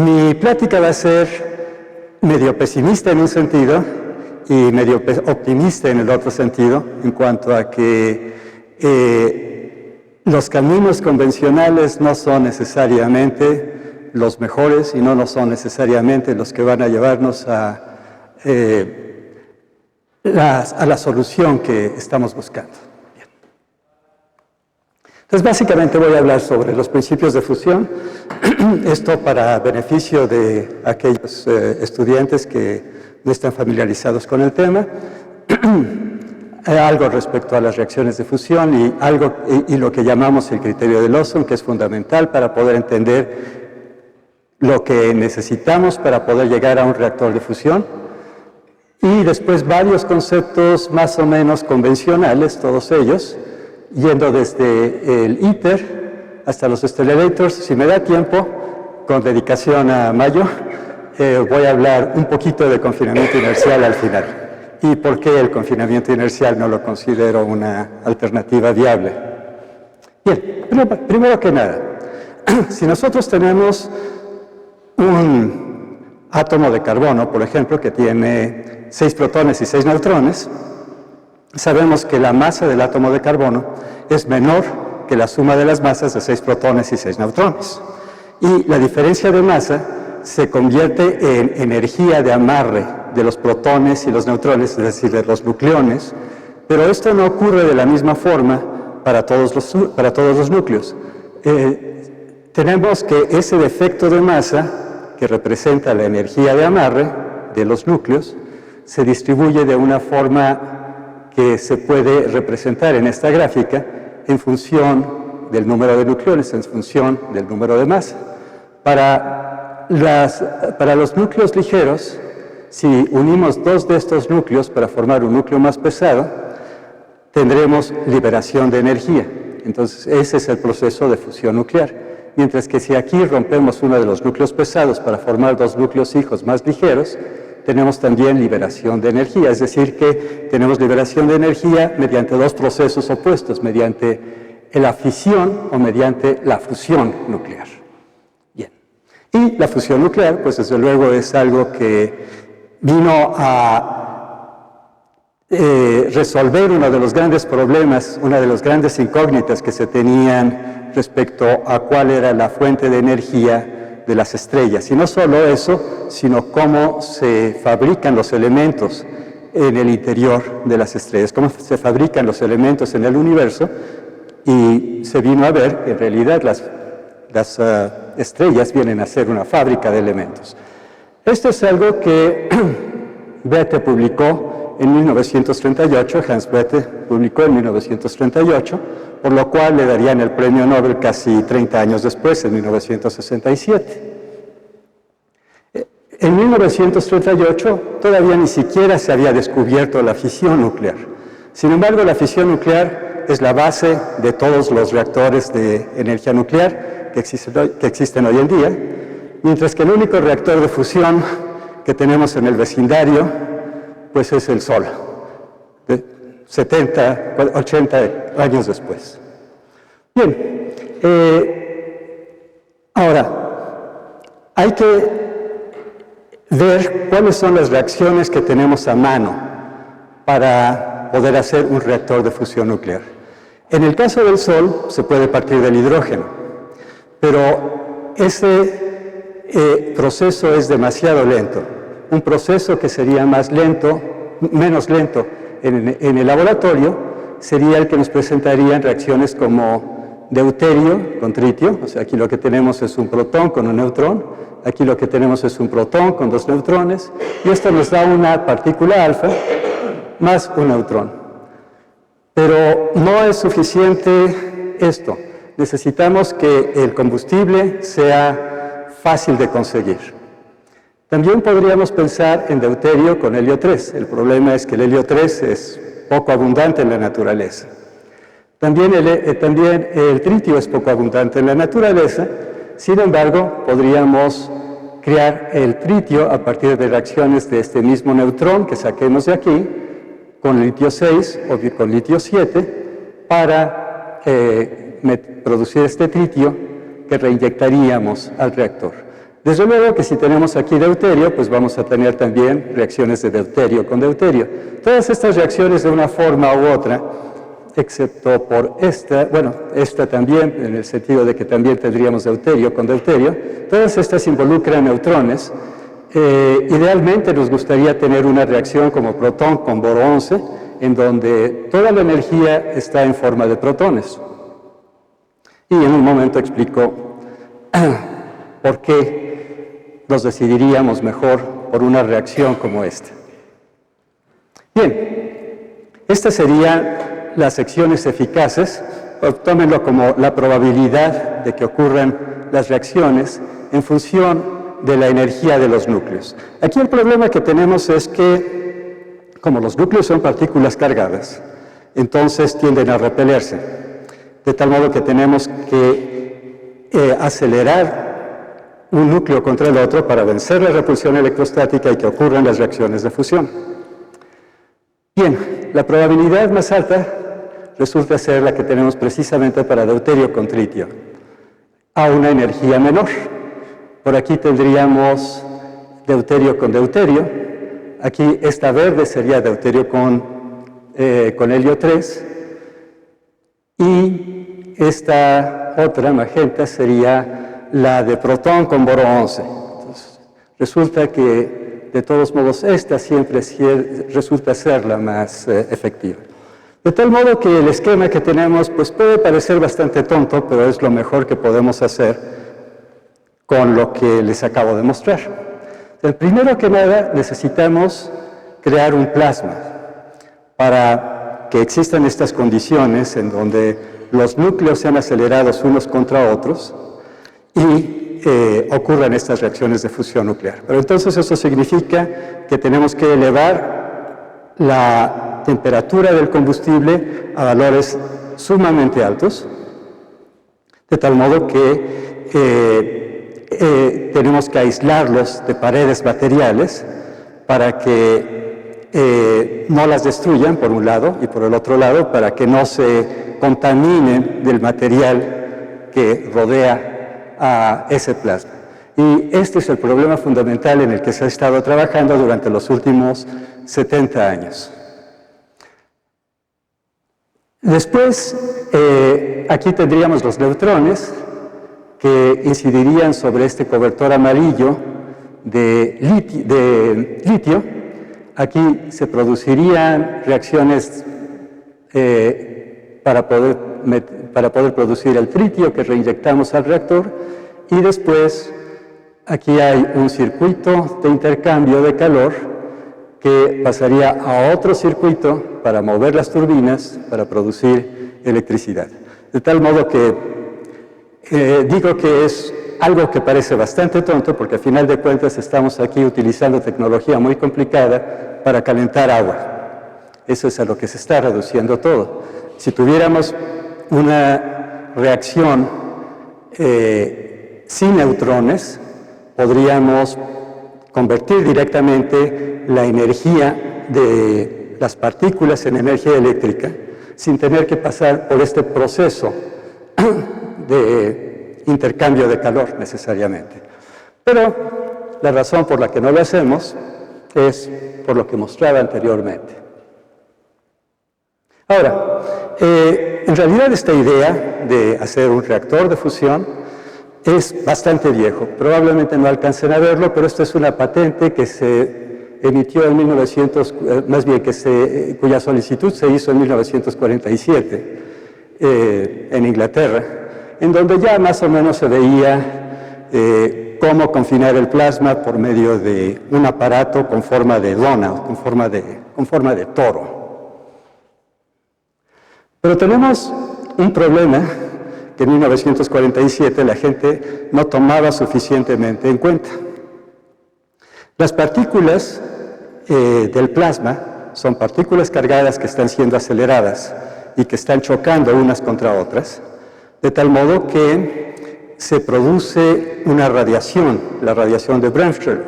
Mi plática va a ser medio pesimista en un sentido y medio optimista en el otro sentido, en cuanto a que los caminos convencionales no son necesariamente los mejores y no son necesariamente los que van a llevarnos a la solución que estamos buscando. Bien. Entonces, básicamente voy a hablar sobre los principios de fusión, esto para beneficio de aquellos estudiantes que no están familiarizados con el tema, algo respecto a las reacciones de fusión y lo que llamamos el criterio de Lawson, que es fundamental para poder entender lo que necesitamos para poder llegar a un reactor de fusión, y después varios conceptos más o menos convencionales, todos ellos, yendo desde el ITER hasta los accelerators. Si me da tiempo, con dedicación a Mayo, voy a hablar un poquito de confinamiento inercial al final, y por qué el confinamiento inercial no lo considero una alternativa viable. Bien, primero que nada, si nosotros tenemos un átomo de carbono, por ejemplo, que tiene 6 protones y 6 neutrones, sabemos que la masa del átomo de carbono es menor que la suma de las masas de 6 protones y 6 neutrones. Y la diferencia de masa se convierte en energía de amarre de los protones y los neutrones, es decir, de los nucleones, pero esto no ocurre de la misma forma para todos los núcleos. Tenemos que ese defecto de masa, que representa la energía de amarre de los núcleos, se distribuye de una forma que se puede representar en esta gráfica en función del número de nucleones, en función del número de masa. Para los núcleos ligeros, si unimos 2 de estos núcleos para formar un núcleo más pesado, tendremos liberación de energía. Entonces, ese es el proceso de fusión nuclear. Mientras que si aquí rompemos uno de los núcleos pesados para formar 2 núcleos hijos más ligeros, tenemos también liberación de energía, es decir, que tenemos liberación de energía mediante 2 procesos opuestos, mediante la fisión o mediante la fusión nuclear. Bien. Y la fusión nuclear, pues desde luego es algo que vino a resolver uno de los grandes problemas, una de las grandes incógnitas que se tenían respecto a cuál era la fuente de energía de las estrellas. Y no solo eso, sino cómo se fabrican los elementos en el interior de las estrellas, cómo se fabrican los elementos en el universo, y se vino a ver que en realidad las estrellas vienen a ser una fábrica de elementos. Esto es algo que Bethe publicó en 1938, Hans Bethe publicó en 1938, por lo cual le darían el premio Nobel casi 30 años después, en 1967. En 1938 todavía ni siquiera se había descubierto la fisión nuclear. Sin embargo, la fisión nuclear es la base de todos los reactores de energía nuclear que existen hoy en día, mientras que el único reactor de fusión que tenemos en el vecindario pues es el Sol, de 70, 80 años después. Bien, ahora, hay que ver cuáles son las reacciones que tenemos a mano para poder hacer un reactor de fusión nuclear. En el caso del Sol, se puede partir del hidrógeno, pero ese proceso es demasiado lento. Un proceso que sería menos lento en el laboratorio sería el que nos presentarían reacciones como deuterio con tritio. O sea, aquí lo que tenemos es un protón con un neutrón, aquí lo que tenemos es un protón con 2 neutrones, y esto nos da una partícula alfa más un neutrón. Pero no es suficiente esto. Necesitamos que el combustible sea fácil de conseguir. También podríamos pensar en deuterio con helio 3. El problema es que el helio 3 es poco abundante en la naturaleza. También el tritio es poco abundante en la naturaleza. Sin embargo, podríamos crear el tritio a partir de reacciones de este mismo neutrón que saquemos de aquí, con litio 6 o con litio 7, para producir este tritio que reinyectaríamos al reactor. Desde luego que si tenemos aquí deuterio, pues vamos a tener también reacciones de deuterio con deuterio. Todas estas reacciones de una forma u otra, excepto por esta, bueno, esta también, en el sentido de que también tendríamos deuterio con deuterio, todas estas involucran neutrones. Idealmente nos gustaría tener una reacción como protón con boro 11, en donde toda la energía está en forma de protones. Y en un momento explico por qué nos decidiríamos mejor por una reacción como esta. Bien, estas serían las secciones eficaces. Tómenlo como la probabilidad de que ocurran las reacciones en función de la energía de los núcleos. Aquí el problema que tenemos es que, como los núcleos son partículas cargadas, entonces tienden a repelerse, de tal modo que tenemos que acelerar un núcleo contra el otro para vencer la repulsión electrostática y que ocurran las reacciones de fusión. Bien, la probabilidad más alta resulta ser la que tenemos precisamente para deuterio con tritio, a una energía menor. Por aquí tendríamos deuterio con deuterio. Aquí esta verde sería deuterio con helio 3. Y esta otra magenta sería la de protón con boro 11. Entonces, resulta que, de todos modos, esta siempre resulta ser la más efectiva. De tal modo que el esquema que tenemos pues, puede parecer bastante tonto, pero es lo mejor que podemos hacer con lo que les acabo de mostrar. Entonces, primero que nada, necesitamos crear un plasma para que existan estas condiciones en donde los núcleos sean acelerados unos contra otros y ocurran estas reacciones de fusión nuclear. Pero entonces eso significa que tenemos que elevar la temperatura del combustible a valores sumamente altos, de tal modo que tenemos que aislarlos de paredes materiales para que no las destruyan por un lado y por el otro lado para que no se contaminen del material que rodea a ese plasma. Y este es el problema fundamental en el que se ha estado trabajando durante los últimos 70 años. Después, aquí tendríamos los neutrones que incidirían sobre este cobertor amarillo de litio. Aquí se producirían reacciones para poder producir el tritio que reinyectamos al reactor, y después aquí hay un circuito de intercambio de calor que pasaría a otro circuito para mover las turbinas para producir electricidad. De tal modo que digo que es algo que parece bastante tonto porque al final de cuentas estamos aquí utilizando tecnología muy complicada para calentar agua. Eso es a lo que se está reduciendo todo. Si tuviéramos una reacción sin neutrones, podríamos convertir directamente la energía de las partículas en energía eléctrica sin tener que pasar por este proceso de intercambio de calor necesariamente. Pero la razón por la que no lo hacemos es por lo que mostraba anteriormente. Ahora, en realidad esta idea de hacer un reactor de fusión es bastante viejo. Probablemente no alcancen a verlo, pero esta es una patente que se emitió en 1900, más bien cuya solicitud se hizo en 1947 en Inglaterra, en donde ya más o menos se veía cómo confinar el plasma por medio de un aparato con forma de dona, con forma de toro. Pero tenemos un problema que en 1947 la gente no tomaba suficientemente en cuenta. Las partículas del plasma son partículas cargadas que están siendo aceleradas y que están chocando unas contra otras, de tal modo que se produce una radiación, la radiación de Bremsstrahlung.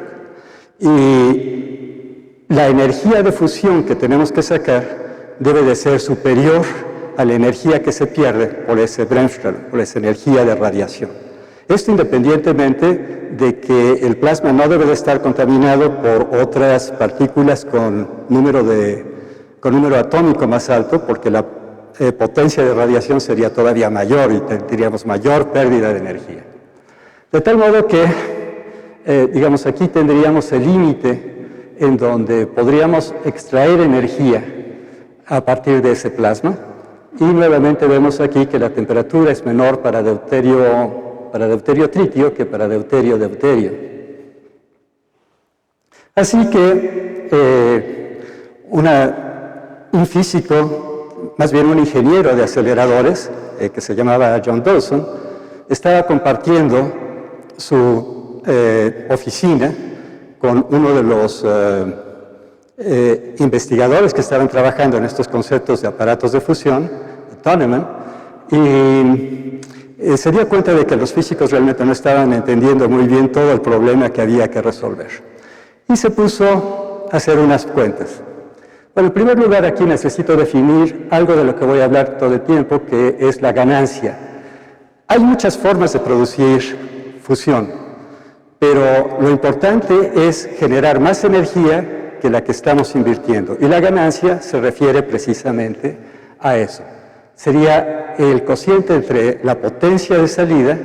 Y la energía de fusión que tenemos que sacar debe de ser superior a la energía que se pierde por ese Bremsstrahlung, por esa energía de radiación. Esto independientemente de que el plasma no debe de estar contaminado por otras partículas con número atómico más alto, porque la potencia de radiación sería todavía mayor y tendríamos mayor pérdida de energía. De tal modo que, digamos, aquí tendríamos el límite en donde podríamos extraer energía a partir de ese plasma, y nuevamente vemos aquí que la temperatura es menor para deuterio-tritio que para deuterio-deuterio. Así que un físico, más bien un ingeniero de aceleradores, que se llamaba John Dawson, estaba compartiendo su oficina con uno de los investigadores que estaban trabajando en estos conceptos de aparatos de fusión, Tolman, y se dio cuenta de que los físicos realmente no estaban entendiendo muy bien todo el problema que había que resolver. Y se puso a hacer unas cuentas. Bueno, en primer lugar, aquí necesito definir algo de lo que voy a hablar todo el tiempo, que es la ganancia. Hay muchas formas de producir fusión, pero lo importante es generar más energía que la que estamos invirtiendo. Y la ganancia se refiere precisamente a eso. Sería el cociente entre la potencia de salida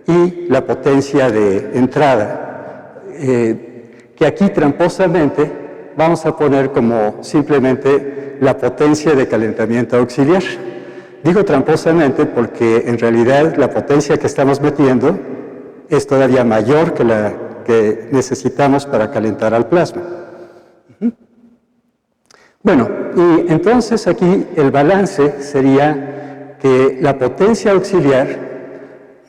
y la potencia de entrada, que aquí tramposamente vamos a poner como simplemente la potencia de calentamiento auxiliar. Digo tramposamente porque en realidad la potencia que estamos metiendo es todavía mayor que la que necesitamos para calentar al plasma. Bueno, y entonces aquí el balance sería que la potencia auxiliar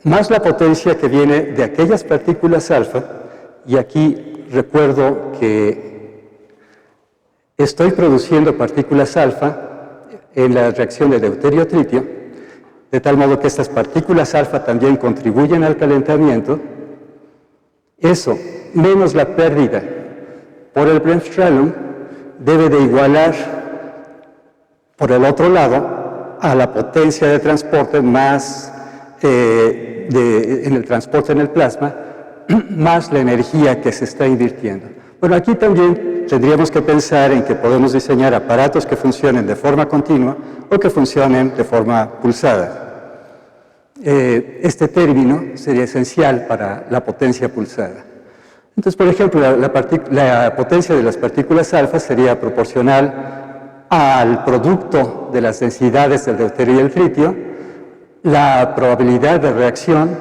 más la potencia que viene de aquellas partículas alfa, y aquí recuerdo que estoy produciendo partículas alfa en la reacción de deuterio-tritio, de tal modo que estas partículas alfa también contribuyen al calentamiento. Eso, menos la pérdida por el Bremsstrahlung, debe de igualar, por el otro lado, a la potencia de transporte más en el transporte en el plasma, más la energía que se está invirtiendo. Bueno, aquí también tendríamos que pensar en que podemos diseñar aparatos que funcionen de forma continua o que funcionen de forma pulsada. Este término sería esencial para la potencia pulsada. Entonces, por ejemplo, la potencia de las partículas alfa sería proporcional al producto de las densidades del deuterio y el tritio, la probabilidad de reacción,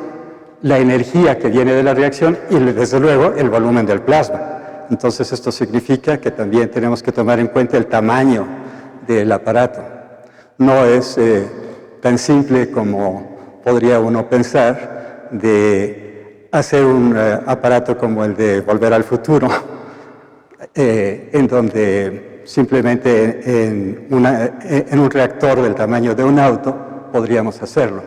la energía que viene de la reacción y, desde luego, el volumen del plasma. Entonces, esto significa que también tenemos que tomar en cuenta el tamaño del aparato. No es tan simple como podría uno pensar de hacer un aparato como el de Volver al Futuro, en donde simplemente en un reactor del tamaño de un auto podríamos hacerlo.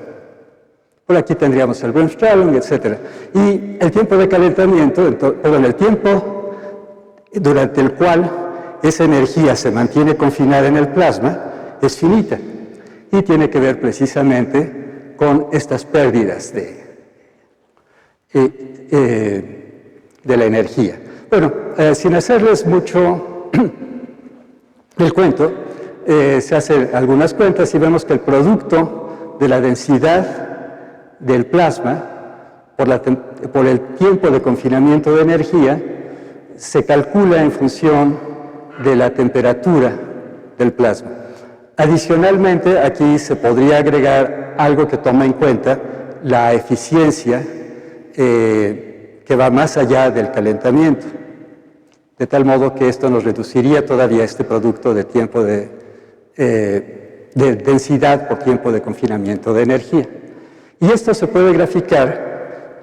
Por aquí tendríamos el Bremsstrahlung, etc. Y el tiempo de calentamiento, el tiempo durante el cual esa energía se mantiene confinada en el plasma, es finita y tiene que ver precisamente con estas pérdidas de la energía. Bueno, sin hacerles mucho el cuento, se hacen algunas cuentas y vemos que el producto de la densidad del plasma por el tiempo de confinamiento de energía se calcula en función de la temperatura del plasma. Adicionalmente, aquí se podría agregar algo que toma en cuenta la eficiencia que va más allá del calentamiento, de tal modo que esto nos reduciría todavía este producto de tiempo de densidad por tiempo de confinamiento de energía. Y esto se puede graficar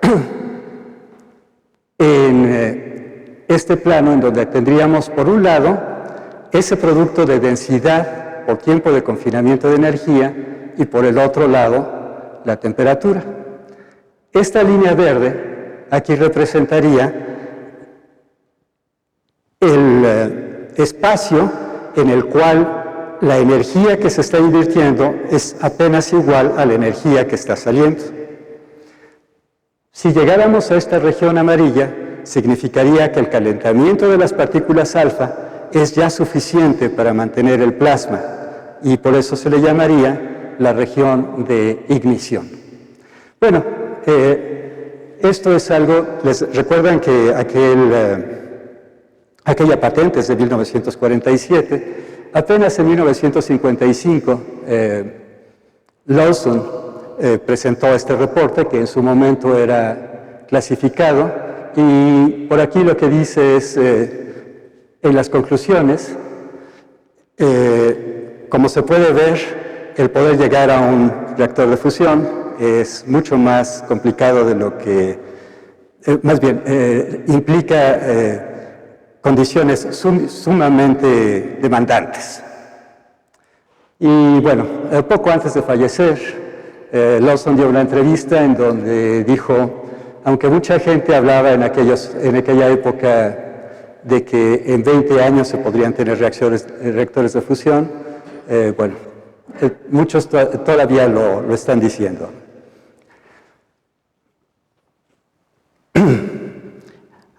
en este plano, en donde tendríamos, por un lado, ese producto de densidad por tiempo de confinamiento de energía y, por el otro lado, la temperatura. Esta línea verde aquí representaría el espacio en el cual la energía que se está invirtiendo es apenas igual a la energía que está saliendo. Si llegáramos a esta región amarilla, significaría que el calentamiento de las partículas alfa es ya suficiente para mantener el plasma, y por eso se le llamaría la región de ignición. Bueno, esto es algo, les recuerdan que aquella patente es de 1947, apenas en 1955 Lawson presentó este reporte que en su momento era clasificado, y por aquí lo que dice es, en las conclusiones, como se puede ver, el poder llegar a un reactor de fusión es mucho más complicado de lo que, más bien, implica condiciones sumamente demandantes. Y bueno, poco antes de fallecer, Lawson dio una entrevista en donde dijo, aunque mucha gente hablaba en aquella época de que en 20 años se podrían tener reactores de fusión, bueno, muchos todavía lo están diciendo.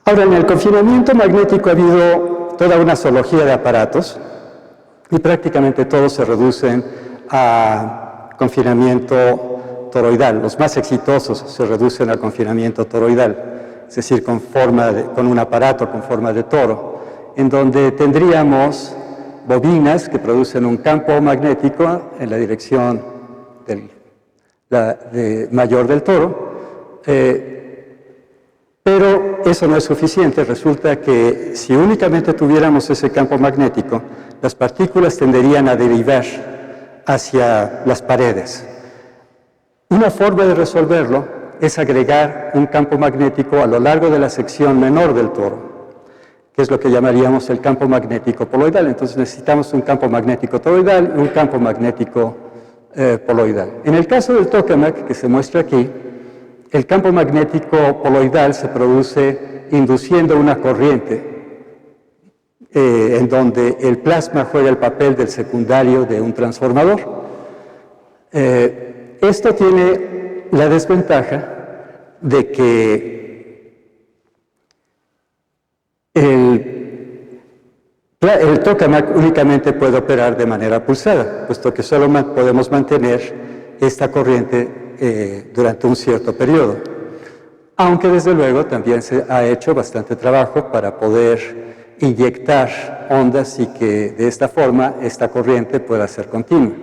Ahora, en el confinamiento magnético ha habido toda una zoología de aparatos y prácticamente todos se reducen a confinamiento toroidal. Los más exitosos se reducen al confinamiento toroidal, es decir, con un aparato con forma de toro, en donde tendríamos bobinas que producen un campo magnético en la dirección mayor del toro, pero eso no es suficiente. Resulta que si únicamente tuviéramos ese campo magnético, las partículas tenderían a derivar hacia las paredes. Una forma de resolverlo es agregar un campo magnético a lo largo de la sección menor del toro, que es lo que llamaríamos el campo magnético poloidal. Entonces necesitamos un campo magnético toroidal y un campo magnético poloidal. En el caso del tokamak, que se muestra aquí, el campo magnético poloidal se produce induciendo una corriente en donde el plasma juega el papel del secundario de un transformador. Esto tiene la desventaja de que el tokamak únicamente puede operar de manera pulsada, puesto que solo podemos mantener esta corriente durante un cierto periodo. Aunque desde luego también se ha hecho bastante trabajo para poder inyectar ondas y que de esta forma esta corriente pueda ser continua.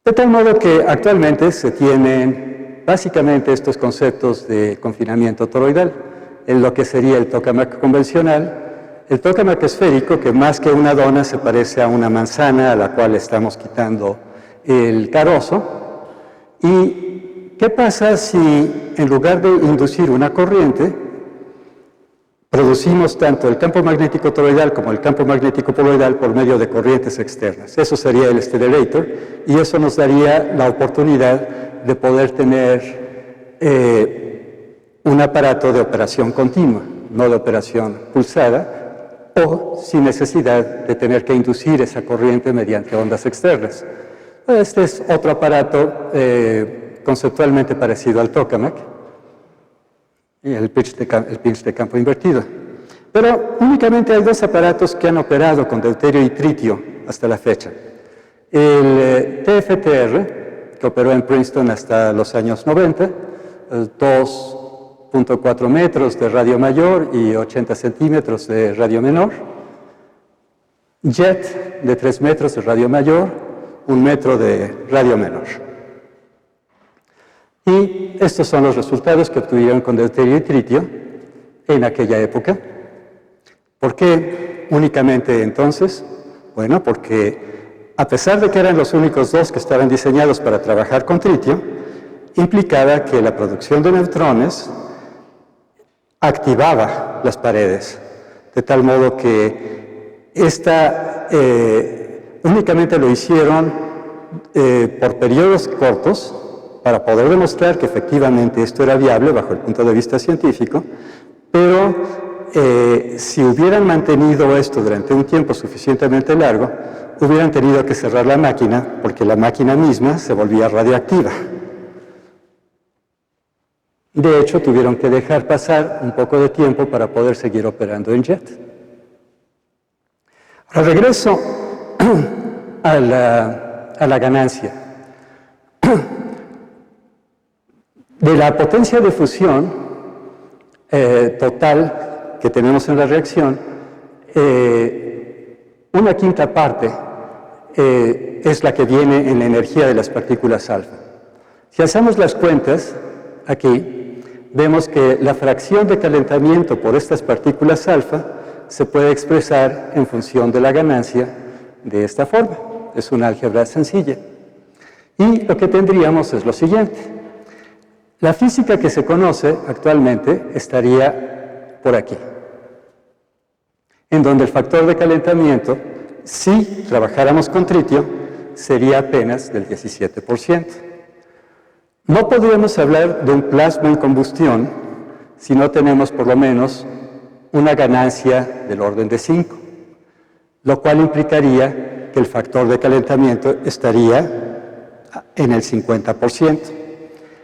De tal modo que actualmente se tienen básicamente estos conceptos de confinamiento toroidal, en lo que sería el tokamak convencional, el tokamak esférico, que más que una dona se parece a una manzana a la cual estamos quitando el carozo. ¿Y qué pasa si en lugar de inducir una corriente, producimos tanto el campo magnético toroidal como el campo magnético poloidal por medio de corrientes externas? Eso sería el stellarator, y eso nos daría la oportunidad de poder tener un aparato de operación continua, no de operación pulsada, o sin necesidad de tener que inducir esa corriente mediante ondas externas. Este es otro aparato conceptualmente parecido al tokamak, y el pitch de campo invertido. Pero únicamente hay dos aparatos que han operado con deuterio y tritio hasta la fecha. El TFTR, que operó en Princeton hasta los años 90, 2.4 metros de radio mayor y 80 centímetros de radio menor. JET, de 3 metros de radio mayor, 1 metro de radio menor. Y estos son los resultados que obtuvieron con deuterio y tritio en aquella época. ¿Por qué únicamente entonces? Bueno, porque a pesar de que eran los únicos dos que estaban diseñados para trabajar con tritio, implicaba que la producción de neutrones activaba las paredes, de tal modo que únicamente lo hicieron por periodos cortos, para poder demostrar que efectivamente esto era viable bajo el punto de vista científico, pero si hubieran mantenido esto durante un tiempo suficientemente largo, hubieran tenido que cerrar la máquina, porque la máquina misma se volvía radioactiva. De hecho, tuvieron que dejar pasar un poco de tiempo para poder seguir operando en jet. Ahora regreso a la ganancia. De la potencia de fusión total que tenemos en la reacción, una quinta parte es la que viene en la energía de las partículas alfa. Si hacemos las cuentas, aquí, vemos que la fracción de calentamiento por estas partículas alfa se puede expresar en función de la ganancia de esta forma. Es una álgebra sencilla. Y lo que tendríamos es lo siguiente. La física que se conoce actualmente estaría por aquí, en donde el factor de calentamiento, si trabajáramos con tritio, sería apenas del 17%. No podríamos hablar de un plasma en combustión si no tenemos por lo menos una ganancia del orden de 5, lo cual implicaría que el factor de calentamiento estaría en el 50%.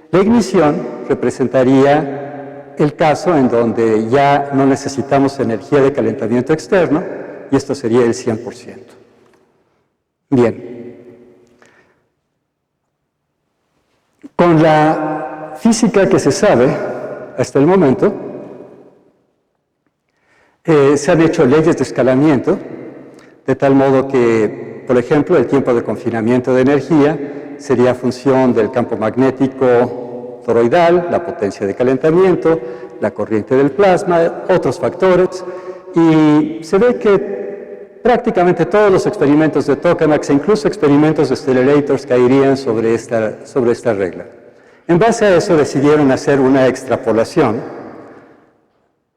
La ignición representaría el caso en donde ya no necesitamos energía de calentamiento externo, y esto sería el 100%. Bien. Con la física que se sabe hasta el momento, se han hecho leyes de escalamiento, de tal modo que, por ejemplo, el tiempo de confinamiento de energía sería función del campo magnético toroidal, la potencia de calentamiento, la corriente del plasma, otros factores, y se ve que prácticamente todos los experimentos de tokamaks e incluso experimentos de accelerators caerían sobre esta regla. En base a eso decidieron hacer una extrapolación.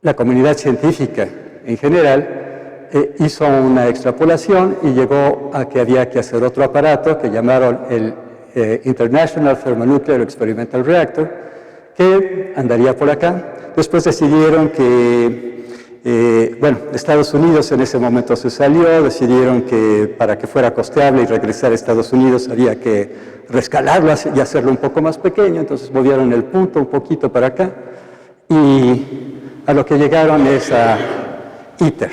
La comunidad científica en general hizo una extrapolación y llegó a que había que hacer otro aparato que llamaron el International Thermonuclear Experimental Reactor, que andaría por acá. Después decidieron que, Estados Unidos en ese momento se salió, decidieron que para que fuera costeable y regresar a Estados Unidos había que rescalarlo y hacerlo un poco más pequeño, entonces movieron el punto un poquito para acá y a lo que llegaron es a ITER,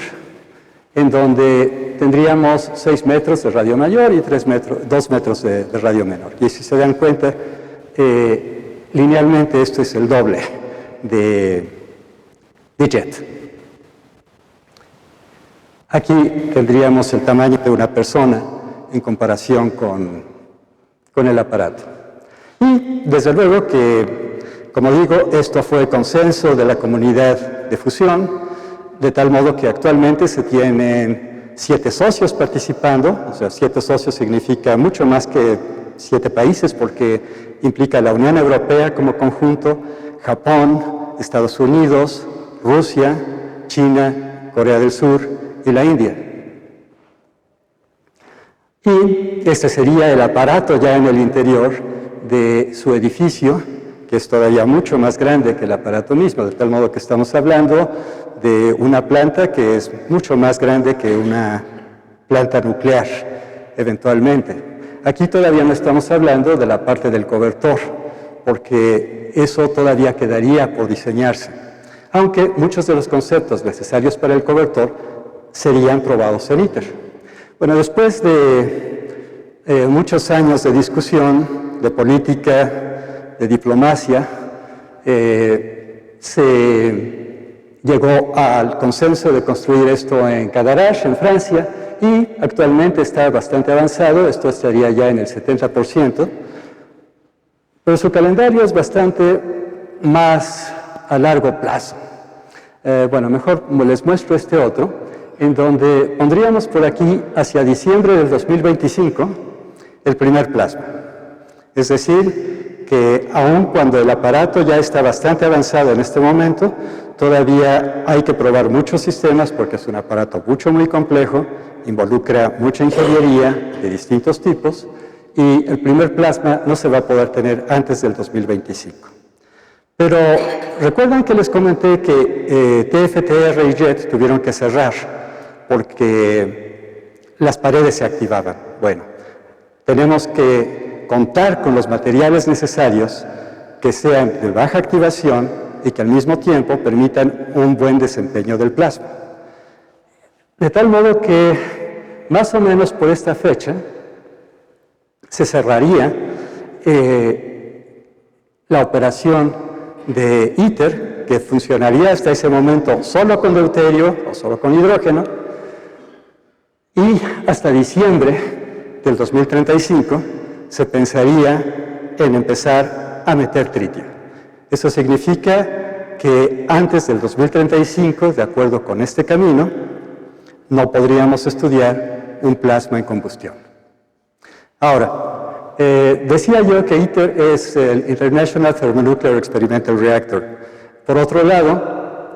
en donde tendríamos 6 metros de radio mayor y 2 metros de radio menor. Y si se dan cuenta, linealmente esto es el doble de jet. Aquí tendríamos el tamaño de una persona en comparación con el aparato. Y desde luego que, como digo, esto fue consenso de la comunidad de fusión, de tal modo que actualmente se tienen 7 socios participando, o sea, 7 socios significa mucho más que 7 países porque implica la Unión Europea como conjunto, Japón, Estados Unidos, Rusia, China, Corea del Sur y la India. Y este sería el aparato ya en el interior de su edificio, que es todavía mucho más grande que el aparato mismo, de tal modo que estamos hablando de una planta que es mucho más grande que una planta nuclear, eventualmente. Aquí todavía no estamos hablando de la parte del cobertor, porque eso todavía quedaría por diseñarse, aunque muchos de los conceptos necesarios para el cobertor serían probados en ITER. Bueno, después de muchos años de discusión, de política, de diplomacia, se llegó al consenso de construir esto en Cadarache, en Francia, y actualmente está bastante avanzado, esto estaría ya en el 70%, pero su calendario es bastante más a largo plazo. Mejor les muestro este otro, en donde pondríamos por aquí hacia diciembre del 2025 el primer plasma. Es decir, que aun cuando el aparato ya está bastante avanzado en este momento, todavía hay que probar muchos sistemas porque es un aparato muy complejo, involucra mucha ingeniería de distintos tipos y el primer plasma no se va a poder tener antes del 2025. Pero recuerdan que les comenté que TFTR y JET tuvieron que cerrar porque las paredes se activaban. Bueno, tenemos que contar con los materiales necesarios que sean de baja activación y que al mismo tiempo permitan un buen desempeño del plasma. De tal modo que más o menos por esta fecha se cerraría la operación de ITER, que funcionaría hasta ese momento solo con deuterio o solo con hidrógeno, y hasta diciembre del 2035 se pensaría en empezar a meter tritio. Eso significa que antes del 2035, de acuerdo con este camino, no podríamos estudiar un plasma en combustión. Ahora, decía yo que ITER es el International Thermonuclear Experimental Reactor. Por otro lado,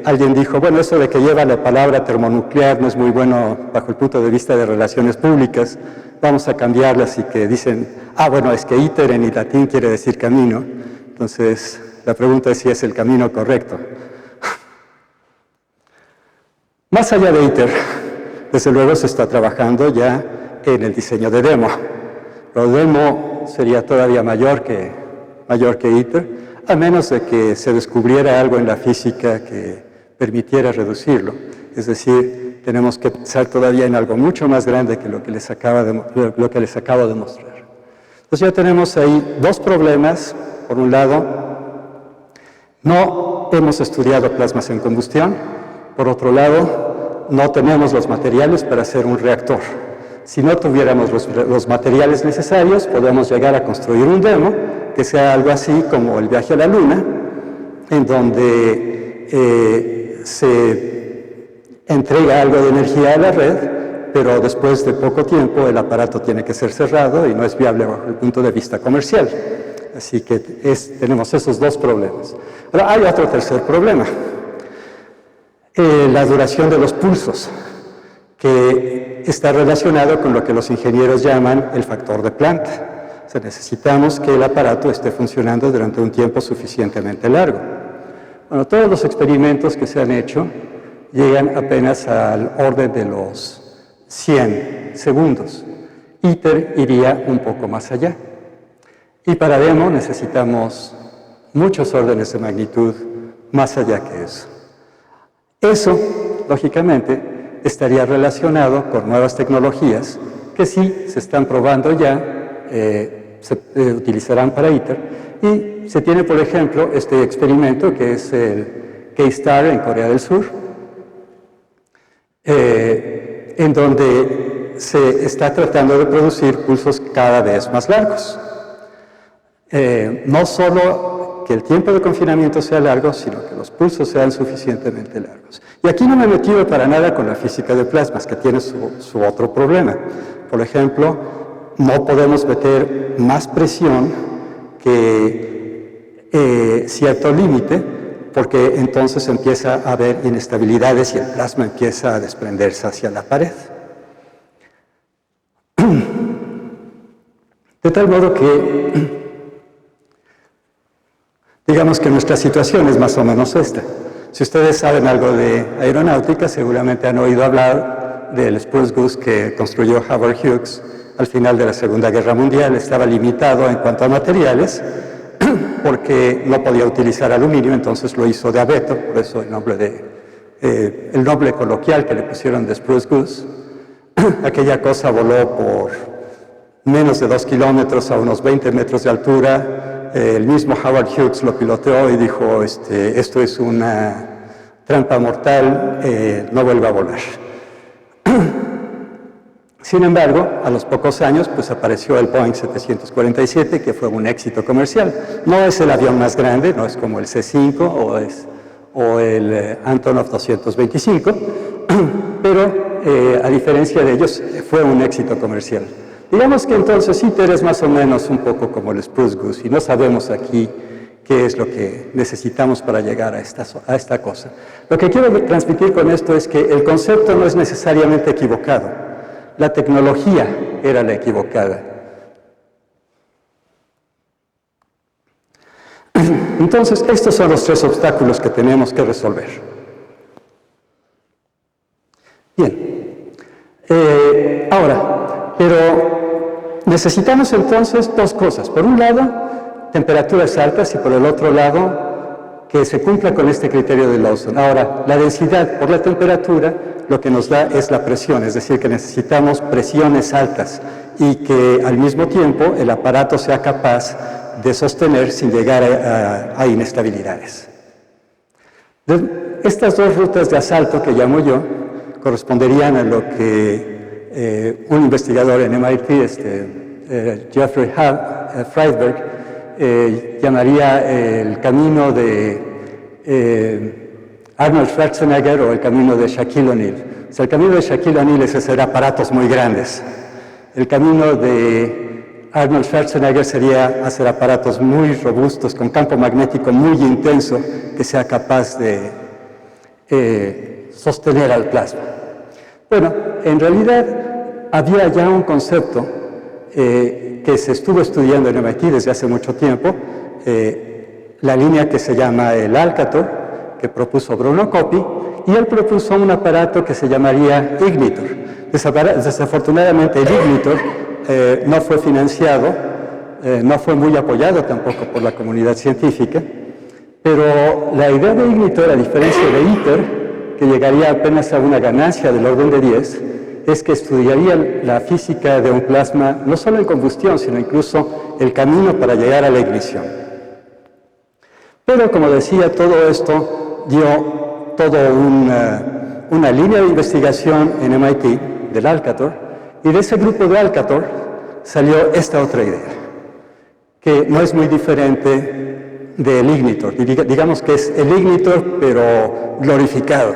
alguien dijo, bueno, eso de que lleva la palabra termonuclear no es muy bueno bajo el punto de vista de relaciones públicas, vamos a cambiarla, así que dicen, bueno, es que ITER en latín quiere decir camino, entonces la pregunta es si es el camino correcto. Más allá de ITER, desde luego se está trabajando ya en el diseño de DEMO. Pero DEMO sería todavía mayor que ITER, a menos de que se descubriera algo en la física que permitiera reducirlo. Es decir, tenemos que pensar todavía en algo mucho más grande que lo que les acabo de mostrar. Entonces ya tenemos ahí dos problemas. Por un lado, no hemos estudiado plasmas en combustión. Por otro lado, no tenemos los materiales para hacer un reactor. Si no tuviéramos los materiales necesarios, podemos llegar a construir un demo que sea algo así como el viaje a la Luna, en donde se entrega algo de energía a la red, pero después de poco tiempo el aparato tiene que ser cerrado y no es viable bajo el punto de vista comercial. Así que tenemos esos dos problemas. Ahora, hay otro tercer problema. La duración de los pulsos, que está relacionado con lo que los ingenieros llaman el factor de Planck. O sea, necesitamos que el aparato esté funcionando durante un tiempo suficientemente largo. Bueno, todos los experimentos que se han hecho llegan apenas al orden de los 100 segundos. ITER iría un poco más allá. Y para DEMO necesitamos muchos órdenes de magnitud más allá que eso. Eso, lógicamente, estaría relacionado con nuevas tecnologías que sí se están probando ya, se utilizarán para ITER, y se tiene, por ejemplo, este experimento que es el K-STAR en Corea del Sur, en donde se está tratando de producir pulsos cada vez más largos. No solo que el tiempo de confinamiento sea largo, sino que los pulsos sean suficientemente largos. Y aquí no me he metido para nada con la física de plasmas, que tiene su otro problema. Por ejemplo, no podemos meter más presión que cierto límite, porque entonces empieza a haber inestabilidades y el plasma empieza a desprenderse hacia la pared. De tal modo que digamos que nuestra situación es más o menos esta. Si ustedes saben algo de aeronáutica, seguramente han oído hablar del Spruce Goose que construyó Howard Hughes al final de la Segunda Guerra Mundial. Estaba limitado en cuanto a materiales porque no podía utilizar aluminio, entonces lo hizo de abeto, por eso el nombre coloquial que le pusieron de Spruce Goose. Aquella cosa voló por menos de 2 kilómetros a unos 20 metros de altura. El mismo Howard Hughes lo piloteó y dijo, esto es una trampa mortal, no vuelva a volar. Sin embargo, a los pocos años, pues apareció el Boeing 747, que fue un éxito comercial. No es el avión más grande, no es como el C-5 o el Antonov 225, pero a diferencia de ellos, fue un éxito comercial. Digamos que entonces ITER es más o menos un poco como el Spruce Goose y no sabemos aquí qué es lo que necesitamos para llegar a esta cosa. Lo que quiero transmitir con esto es que el concepto no es necesariamente equivocado, la tecnología era la equivocada. Entonces, estos son los tres obstáculos que tenemos que resolver. Bien, ahora, pero necesitamos entonces dos cosas. Por un lado, temperaturas altas y por el otro lado que se cumpla con este criterio de Lawson. Ahora, la densidad por la temperatura lo que nos da es la presión, es decir, que necesitamos presiones altas y que al mismo tiempo el aparato sea capaz de sostener sin llegar a inestabilidades. Estas dos rutas de asalto que llamo yo corresponderían a lo que un investigador en MIT, Jeffrey Friedberg, llamaría el camino de Arnold Schwarzenegger o el camino de Shaquille O'Neal. O sea, el camino de Shaquille O'Neal es hacer aparatos muy grandes. El camino de Arnold Schwarzenegger sería hacer aparatos muy robustos, con campo magnético muy intenso, que sea capaz de sostener al plasma. Bueno, en realidad había ya un concepto que se estuvo estudiando en MIT desde hace mucho tiempo, la línea que se llama el Alcator, que propuso Bruno Coppi, y él propuso un aparato que se llamaría Ignitor. Desafortunadamente el Ignitor no fue financiado, no fue muy apoyado tampoco por la comunidad científica, pero la idea de Ignitor, a diferencia de ITER, que llegaría apenas a una ganancia del orden de 10, es que estudiaría la física de un plasma, no solo en combustión, sino incluso el camino para llegar a la ignición. Pero, como decía, todo esto dio toda una línea de investigación en MIT, del Alcator, y de ese grupo de Alcator salió esta otra idea, que no es muy diferente del Ignitor. Digamos que es el Ignitor, pero glorificado.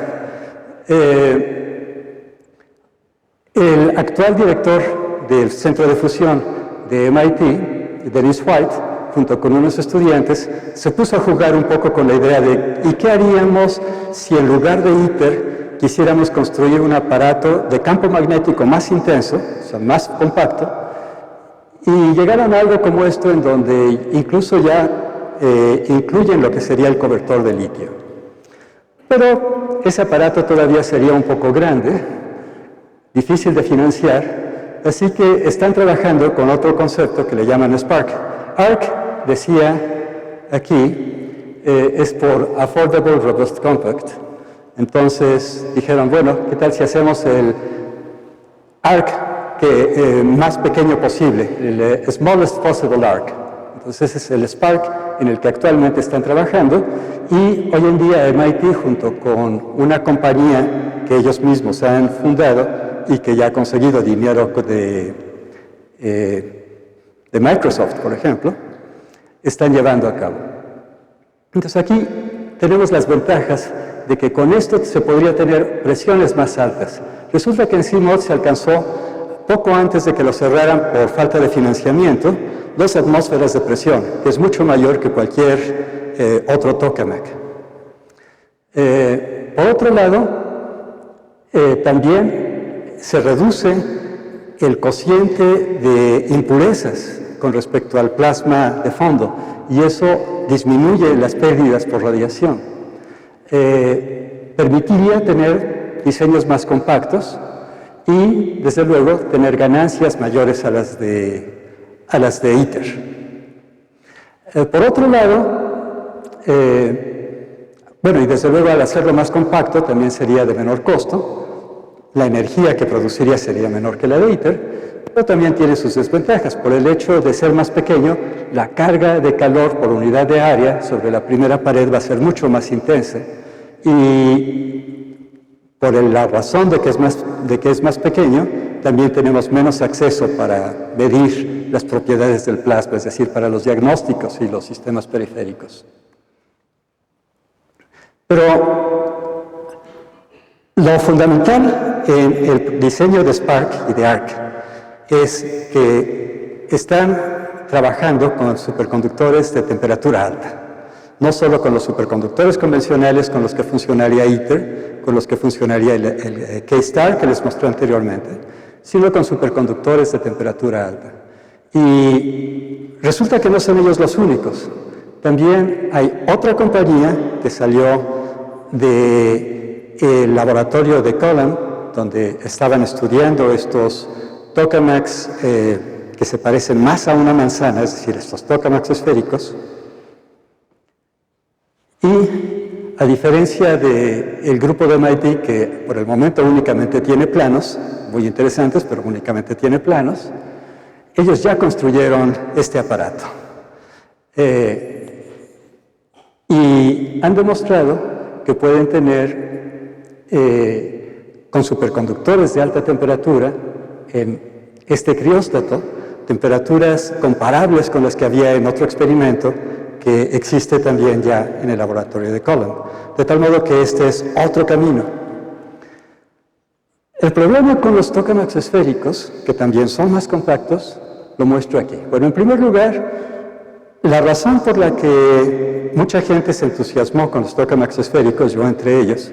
El actual director del Centro de Fusión de MIT, Dennis White, junto con unos estudiantes, se puso a jugar un poco con la idea de ¿y qué haríamos si en lugar de ITER quisiéramos construir un aparato de campo magnético más intenso, o sea, más compacto, y llegaron a algo como esto en donde incluso ya incluyen lo que sería el cobertor de litio. Pero ese aparato todavía sería un poco grande, difícil de financiar, así que están trabajando con otro concepto que le llaman SPARC. ARC, decía aquí, es por Affordable Robust Compact. Entonces dijeron, bueno, ¿qué tal si hacemos el ARC más pequeño posible, el Smallest Possible ARC? Entonces ese es el SPARC en el que actualmente están trabajando, y hoy en día MIT, junto con una compañía que ellos mismos han fundado y que ya ha conseguido dinero de Microsoft, por ejemplo, están llevando a cabo. Entonces aquí tenemos las ventajas de que con esto se podría tener presiones más altas. Resulta que en CMOD se alcanzó, poco antes de que lo cerraran por falta de financiamiento, 2 atmósferas de presión, que es mucho mayor que cualquier otro tokamak. Por otro lado, también se reduce el cociente de impurezas con respecto al plasma de fondo, y eso disminuye las pérdidas por radiación. Permitiría tener diseños más compactos y, desde luego, tener ganancias mayores a las de ITER. Por otro lado, bueno, y desde luego al hacerlo más compacto también sería de menor costo, la energía que produciría sería menor que la de ITER, pero también tiene sus desventajas. Por el hecho de ser más pequeño, la carga de calor por unidad de área sobre la primera pared va a ser mucho más intensa, y por la razón de que es más pequeño, también tenemos menos acceso para medir las propiedades del plasma, es decir, para los diagnósticos y los sistemas periféricos. Pero lo fundamental en el diseño de SPARC y de ARC es que están trabajando con superconductores de temperatura alta. No solo con los superconductores convencionales con los que funcionaría ITER, con los que funcionaría el K-STAR que les mostré anteriormente, sino con superconductores de temperatura alta. Y resulta que no son ellos los únicos. También hay otra compañía que salió del laboratorio de Colham, donde estaban estudiando estos tokamaks que se parecen más a una manzana, es decir, estos tokamaks esféricos. Y a diferencia del grupo de MIT, que por el momento únicamente tiene planos, muy interesantes, pero únicamente tiene planos, ellos ya construyeron este aparato. Y han demostrado que pueden tener, con superconductores de alta temperatura, en este crióstato, temperaturas comparables con las que había en otro experimento que existe también ya en el laboratorio de Cullen. De tal modo que este es otro camino. El problema con los tokamaks esféricos, que también son más compactos, lo muestro aquí. Bueno, en primer lugar, la razón por la que mucha gente se entusiasmó con los tokamaks esféricos, yo entre ellos,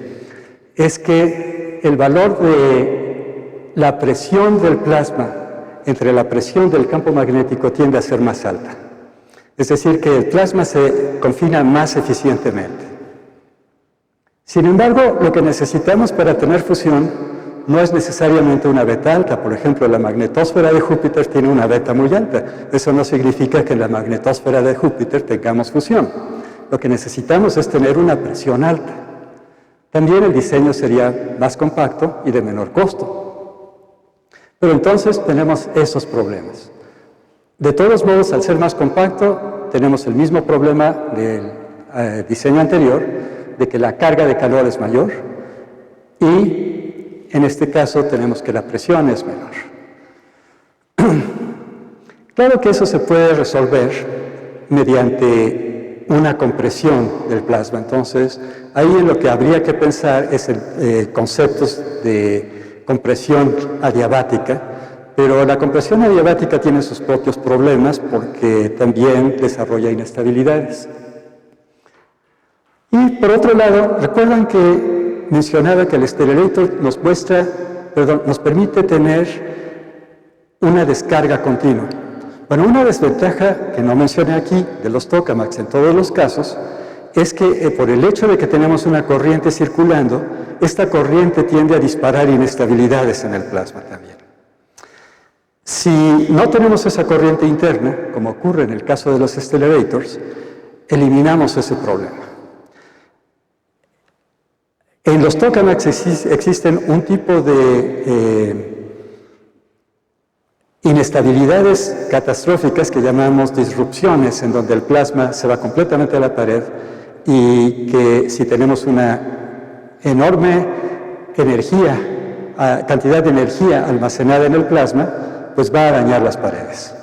es que el valor de la presión del plasma entre la presión del campo magnético tiende a ser más alta. Es decir, que el plasma se confina más eficientemente. Sin embargo, lo que necesitamos para tener fusión no es necesariamente una beta alta. Por ejemplo, la magnetosfera de Júpiter tiene una beta muy alta. Eso no significa que en la magnetosfera de Júpiter tengamos fusión. Lo que necesitamos es tener una presión alta. También el diseño sería más compacto y de menor costo. Pero entonces tenemos esos problemas. De todos modos, al ser más compacto, tenemos el mismo problema del diseño anterior, de que la carga de calor es mayor y en este caso tenemos que la presión es menor. Claro que eso se puede resolver mediante una compresión del plasma. Entonces, ahí en lo que habría que pensar es en conceptos de compresión adiabática, pero la compresión adiabática tiene sus propios problemas porque también desarrolla inestabilidades. Y por otro lado, recuerdan que mencionaba que el Stellarator nos permite tener una descarga continua. Bueno, una desventaja que no mencioné aquí de los tokamaks en todos los casos es que por el hecho de que tenemos una corriente circulando, esta corriente tiende a disparar inestabilidades en el plasma también. Si no tenemos esa corriente interna, como ocurre en el caso de los Stellarators, eliminamos ese problema. En los tokamaks existen un tipo de inestabilidades catastróficas que llamamos disrupciones, en donde el plasma se va completamente a la pared y que si tenemos una enorme cantidad de energía almacenada en el plasma, pues va a dañar las paredes.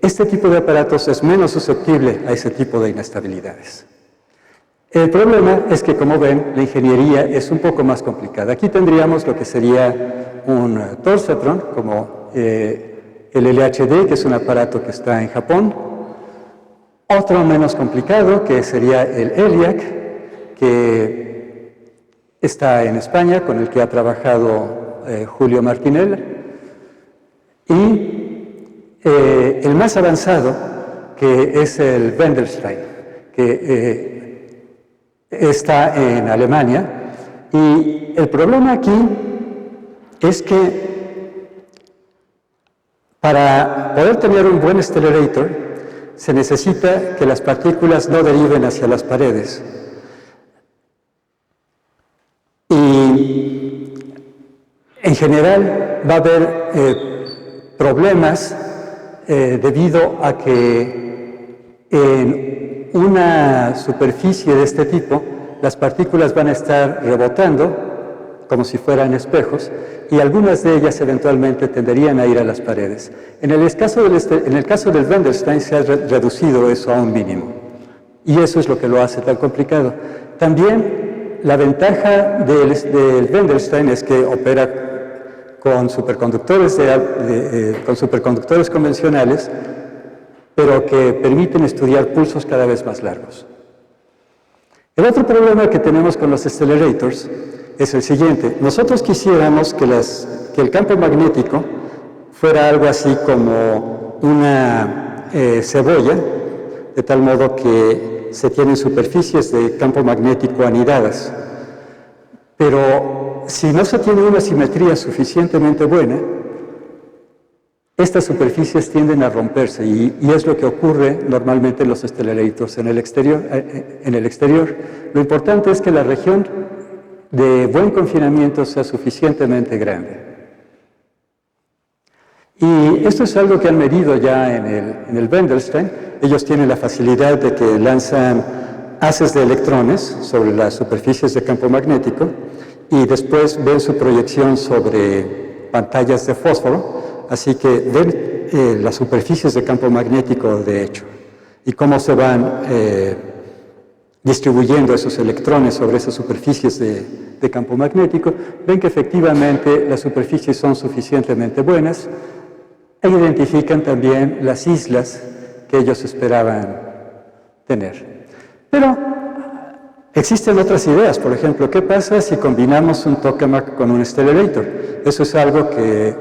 Este tipo de aparatos es menos susceptible a ese tipo de inestabilidades. El problema es que, como ven, la ingeniería es un poco más complicada. Aquí tendríamos lo que sería un torsatron, como el LHD, que es un aparato que está en Japón. Otro menos complicado, que sería el ELIAC, que está en España, con el que ha trabajado Julio Martinel. Y el más avanzado, que es el Wendelstein, que está en Alemania, y el problema aquí es que para poder tener un buen Stellarator se necesita que las partículas no deriven hacia las paredes. Y en general va a haber problemas debido a que en una superficie de este tipo, las partículas van a estar rebotando como si fueran espejos y algunas de ellas eventualmente tenderían a ir a las paredes. En el caso del Wendelstein se ha reducido eso a un mínimo y eso es lo que lo hace tan complicado. También la ventaja del Wendelstein es que opera con superconductores convencionales, pero que permiten estudiar pulsos cada vez más largos. El otro problema que tenemos con los Stellarators es el siguiente. Nosotros quisiéramos que el campo magnético fuera algo así como una cebolla, de tal modo que se tienen superficies de campo magnético anidadas. Pero si no se tiene una simetría suficientemente buena, estas superficies tienden a romperse y es lo que ocurre normalmente en los accelerators en el exterior. Lo importante es que la región de buen confinamiento sea suficientemente grande. Y esto es algo que han medido ya en el Wendelstein. Ellos tienen la facilidad de que lanzan haces de electrones sobre las superficies de campo magnético y después ven su proyección sobre pantallas de fósforo, así que ven las superficies de campo magnético de hecho y cómo se van distribuyendo esos electrones sobre esas superficies de campo magnético. Ven que efectivamente las superficies son suficientemente buenas e identifican también las islas que ellos esperaban tener. Pero existen otras ideas, por ejemplo, ¿qué pasa si combinamos un tokamak con un accelerator? Eso es algo que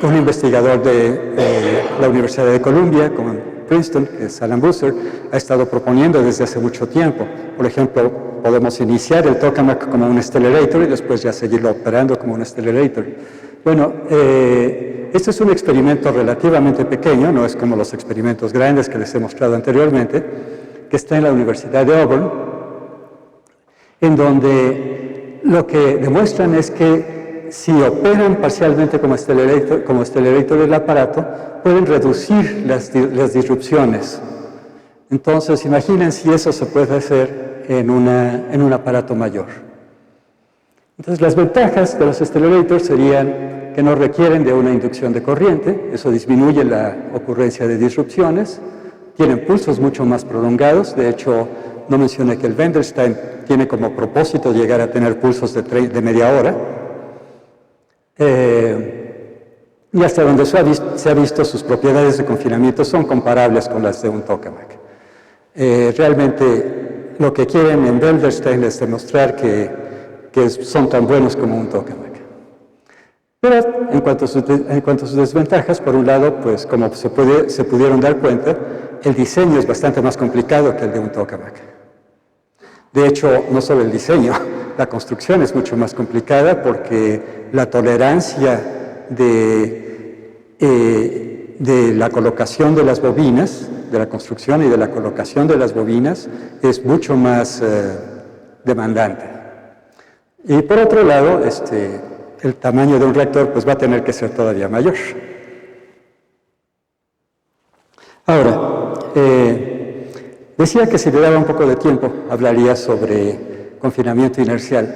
un investigador de la Universidad de Columbia, con Princeton, que es Alan Busser, ha estado proponiendo desde hace mucho tiempo. Por ejemplo, podemos iniciar el tokamak como un accelerator y después ya seguirlo operando como un accelerator. Bueno, este es un experimento relativamente pequeño, no es como los experimentos grandes que les he mostrado anteriormente, que está en la Universidad de Auburn, en donde lo que demuestran es que si operan parcialmente como accelerator del aparato, pueden reducir las disrupciones. Entonces, imaginen si eso se puede hacer en un aparato mayor. Entonces, las ventajas de los accelerators serían que no requieren de una inducción de corriente, eso disminuye la ocurrencia de disrupciones, tienen pulsos mucho más prolongados, de hecho, no mencioné que el Wendelstein tiene como propósito llegar a tener pulsos de media hora, y hasta donde se ha visto sus propiedades de confinamiento son comparables con las de un tokamak. Realmente lo que quieren en Wendelstein es demostrar que son tan buenos como un tokamak. Pero en cuanto a sus desventajas, por un lado, pues como se pudieron dar cuenta, el diseño es bastante más complicado que el de un tokamak. De hecho, no solo el diseño, la construcción es mucho más complicada porque la tolerancia de la colocación de las bobinas, de la construcción y de la colocación de las bobinas, es mucho más demandante. Y por otro lado, el tamaño de un reactor pues, va a tener que ser todavía mayor. Ahora, decía que si le daba un poco de tiempo, hablaría sobre confinamiento inercial.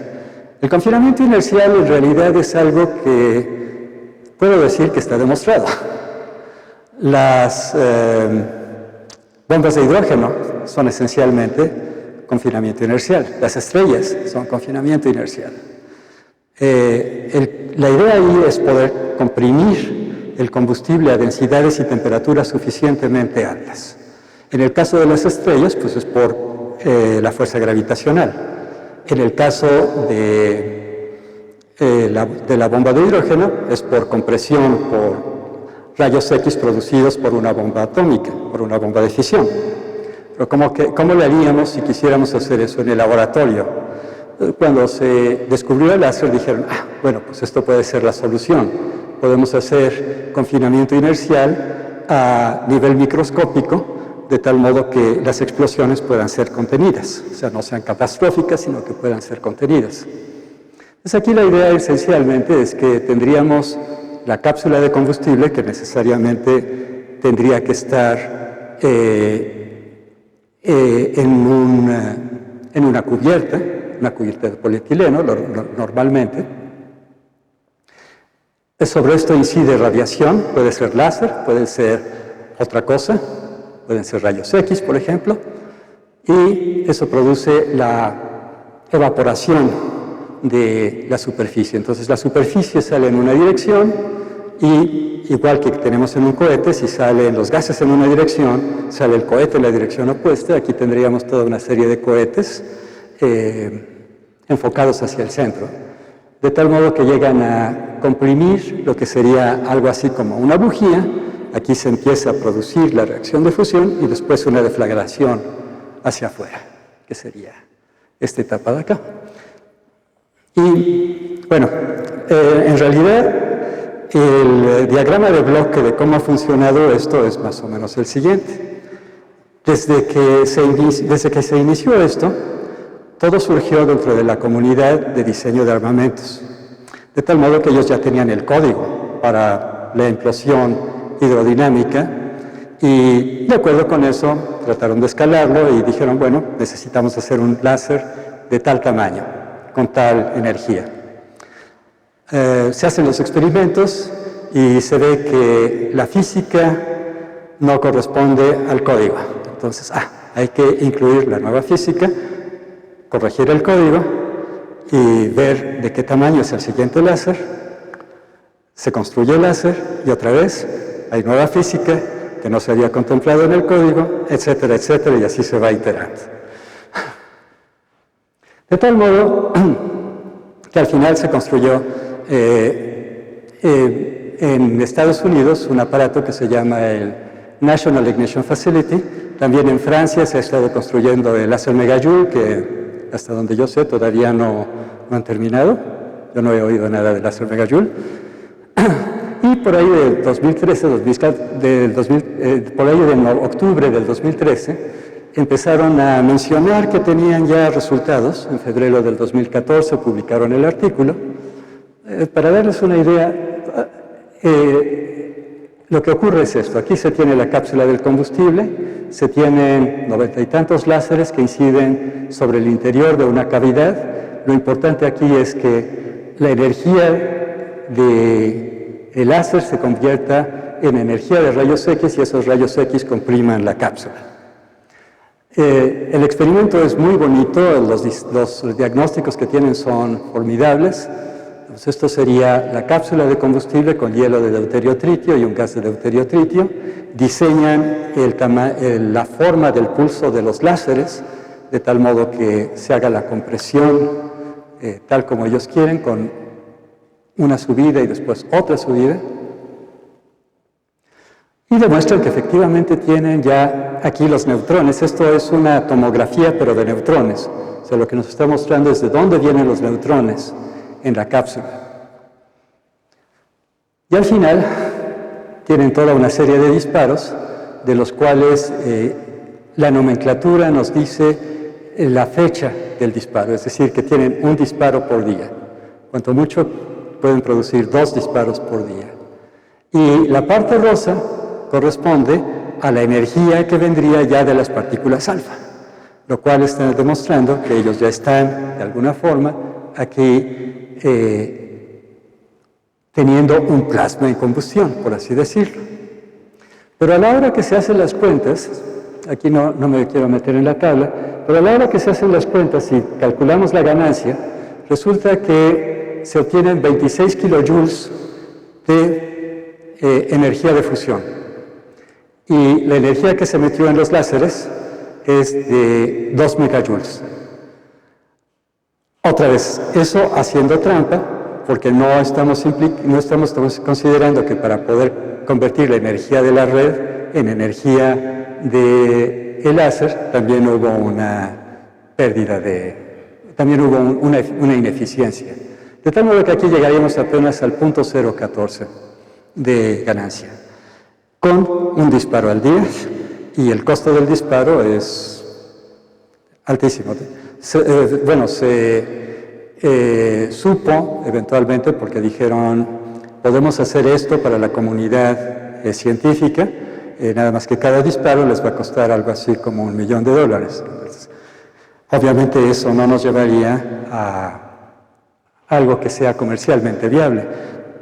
El confinamiento inercial en realidad es algo que puedo decir que está demostrado. Las bombas de hidrógeno son esencialmente confinamiento inercial. Las estrellas son confinamiento inercial. La idea ahí es poder comprimir el combustible a densidades y temperaturas suficientemente altas. En el caso de las estrellas, pues es por la fuerza gravitacional. En el caso de la bomba de hidrógeno, es por compresión, por rayos X producidos por una bomba atómica, por una bomba de fisión. Pero ¿cómo lo haríamos si quisiéramos hacer eso en el laboratorio? Cuando se descubrió el láser dijeron, bueno, pues esto puede ser la solución. Podemos hacer confinamiento inercial a nivel microscópico, de tal modo que las explosiones puedan ser contenidas. O sea, no sean catastróficas, sino que puedan ser contenidas. Entonces aquí la idea esencialmente es que tendríamos la cápsula de combustible que necesariamente tendría que estar en una cubierta de polietileno, normalmente. Sobre esto incide radiación, puede ser láser, puede ser otra cosa, pueden ser rayos X, por ejemplo, y eso produce la evaporación de la superficie. Entonces la superficie sale en una dirección y igual que tenemos en un cohete, si salen los gases en una dirección, sale el cohete en la dirección opuesta. Aquí tendríamos toda una serie de cohetes enfocados hacia el centro, de tal modo que llegan a comprimir lo que sería algo así como una bujía. Aquí se empieza a producir la reacción de fusión y después una deflagración hacia afuera, que sería esta etapa de acá. Y bueno, en realidad El diagrama de bloque de cómo ha funcionado esto es más o menos el siguiente. Desde que se inició esto, todo surgió dentro de la comunidad de diseño de armamentos, de tal modo que ellos ya tenían el código para la implosión hidrodinámica y de acuerdo con eso trataron de escalarlo y dijeron, bueno, necesitamos hacer un láser de tal tamaño, con tal energía. Se hacen los experimentos y se ve que la física no corresponde al código. Entonces, hay que incluir la nueva física, corregir el código y ver de qué tamaño es el siguiente láser. Se construye el láser y otra vez hay nueva física que no se había contemplado en el código, etcétera, etcétera, y así se va iterando. De tal modo que al final se construyó en Estados Unidos un aparato que se llama el National Ignition Facility. También en Francia se ha estado construyendo el láser megajoule, que hasta donde yo sé todavía no han terminado. Yo no he oído nada del láser megajoule. Y por ahí del 2013, por ahí de octubre del 2013, empezaron a mencionar que tenían ya resultados. En febrero del 2014 publicaron el artículo. Para darles una idea, lo que ocurre es esto. Aquí se tiene la cápsula del combustible, se tienen 90 y tantos láseres que inciden sobre el interior de una cavidad. Lo importante aquí es que la energía del láser se convierta en energía de rayos X y esos rayos X compriman la cápsula. El experimento es muy bonito, los diagnósticos que tienen son formidables. Entonces, esto sería la cápsula de combustible con hielo de deuterio-tritio y un gas de deuterio-tritio. Diseñan la forma del pulso de los láseres, de tal modo que se haga la compresión tal como ellos quieren, con una subida y después otra subida. Y demuestran que efectivamente tienen ya aquí los neutrones. Esto es una tomografía, pero de neutrones. O sea, lo que nos está mostrando es de dónde vienen los neutrones en la cápsula. Y al final tienen toda una serie de disparos, de los cuales la nomenclatura nos dice la fecha del disparo, es decir, que tienen un disparo por día. Cuanto mucho pueden producir 2 disparos por día. Y la parte rosa corresponde a la energía que vendría ya de las partículas alfa, lo cual está demostrando que ellos ya están, de alguna forma, aquí teniendo un plasma en combustión, por así decirlo. Pero a la hora que se hacen las cuentas, aquí no me quiero meter en la tabla, pero a la hora que se hacen las cuentas y calculamos la ganancia, resulta que se obtienen 26 kilojoules de energía de fusión. Y la energía que se metió en los láseres es de 2 megajoules. Otra vez, eso haciendo trampa, porque no estamos considerando que para poder convertir la energía de la red en energía del láser, también hubo una pérdida también hubo una ineficiencia. De tal modo que aquí llegaríamos apenas al punto 0.14 de ganancia, con un disparo al día, y el costo del disparo es altísimo. Se supo eventualmente, porque dijeron, podemos hacer esto para la comunidad científica, nada más que cada disparo les va a costar algo así como $1 millón. Entonces, obviamente eso no nos llevaría a algo que sea comercialmente viable.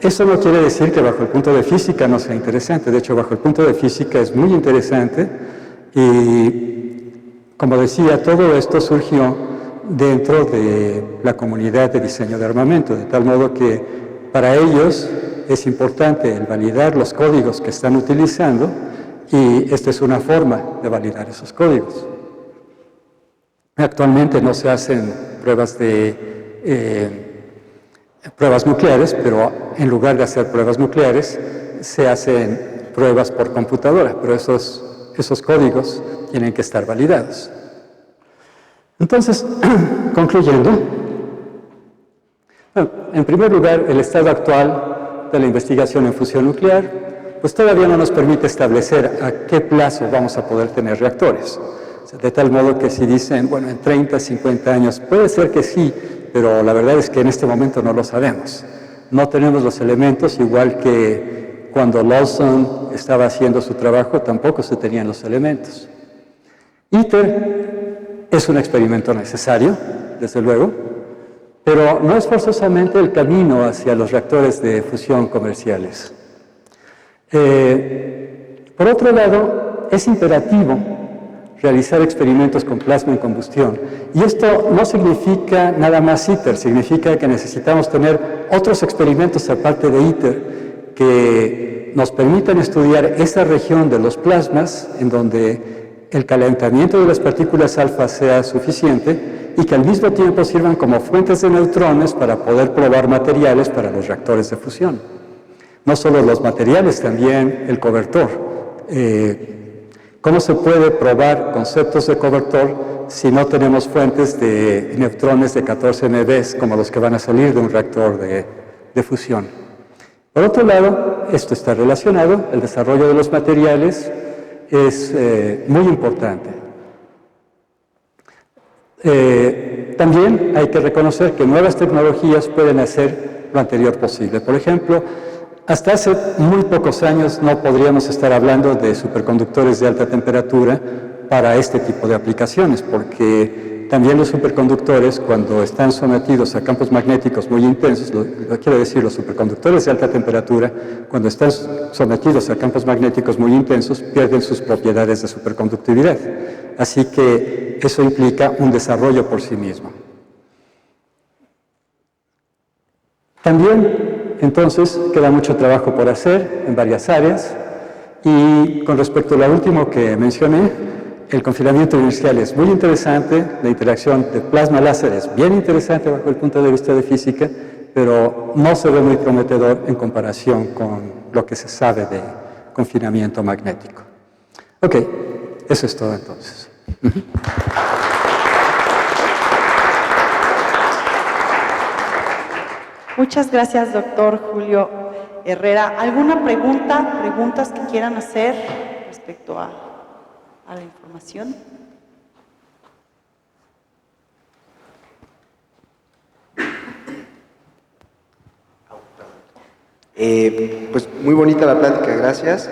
Eso no quiere decir que bajo el punto de física no sea interesante. De hecho, bajo el punto de física es muy interesante y, como decía, todo esto surgió dentro de la comunidad de diseño de armamento, de tal modo que para ellos es importante el validar los códigos que están utilizando, y esta es una forma de validar esos códigos. Actualmente no se hacen pruebas nucleares, pero en lugar de hacer pruebas nucleares, se hacen pruebas por computadora, pero esos códigos tienen que estar validados. Entonces, concluyendo, bueno, en primer lugar, el estado actual de la investigación en fusión nuclear, pues todavía no nos permite establecer a qué plazo vamos a poder tener reactores. O sea, de tal modo que si dicen, bueno, en 30, 50 años, puede ser que sí, pero la verdad es que en este momento no lo sabemos. No tenemos los elementos, igual que cuando Lawson estaba haciendo su trabajo, tampoco se tenían los elementos. ITER es un experimento necesario, desde luego, pero no es forzosamente el camino hacia los reactores de fusión comerciales. Por otro lado, es imperativo realizar experimentos con plasma en combustión. Y esto no significa nada más ITER, significa que necesitamos tener otros experimentos aparte de ITER que nos permitan estudiar esa región de los plasmas en donde el calentamiento de las partículas alfa sea suficiente y que al mismo tiempo sirvan como fuentes de neutrones para poder probar materiales para los reactores de fusión. No solo los materiales, también el cobertor. ¿Cómo se puede probar conceptos de cobertor si no tenemos fuentes de neutrones de 14 MeV como los que van a salir de un reactor de fusión? Por otro lado, esto está relacionado, el desarrollo de los materiales es muy importante. También hay que reconocer que nuevas tecnologías pueden hacer lo anterior posible. Por ejemplo, hasta hace muy pocos años no podríamos estar hablando de superconductores de alta temperatura para este tipo de aplicaciones, porque también los superconductores, cuando están sometidos a campos magnéticos muy intensos, quiero decir, los superconductores de alta temperatura, cuando están sometidos a campos magnéticos muy intensos, pierden sus propiedades de superconductividad. Así que eso implica un desarrollo por sí mismo. También, entonces, queda mucho trabajo por hacer en varias áreas. Y con respecto a lo último que mencioné, el confinamiento inercial es muy interesante, la interacción de plasma láser es bien interesante bajo el punto de vista de física, pero no se ve muy prometedor en comparación con lo que se sabe de confinamiento magnético. Ok, eso es todo entonces. Muchas gracias, doctor Julio Herrera. ¿Alguna pregunta, preguntas que quieran hacer respecto a la información? Pues muy bonita la plática, gracias.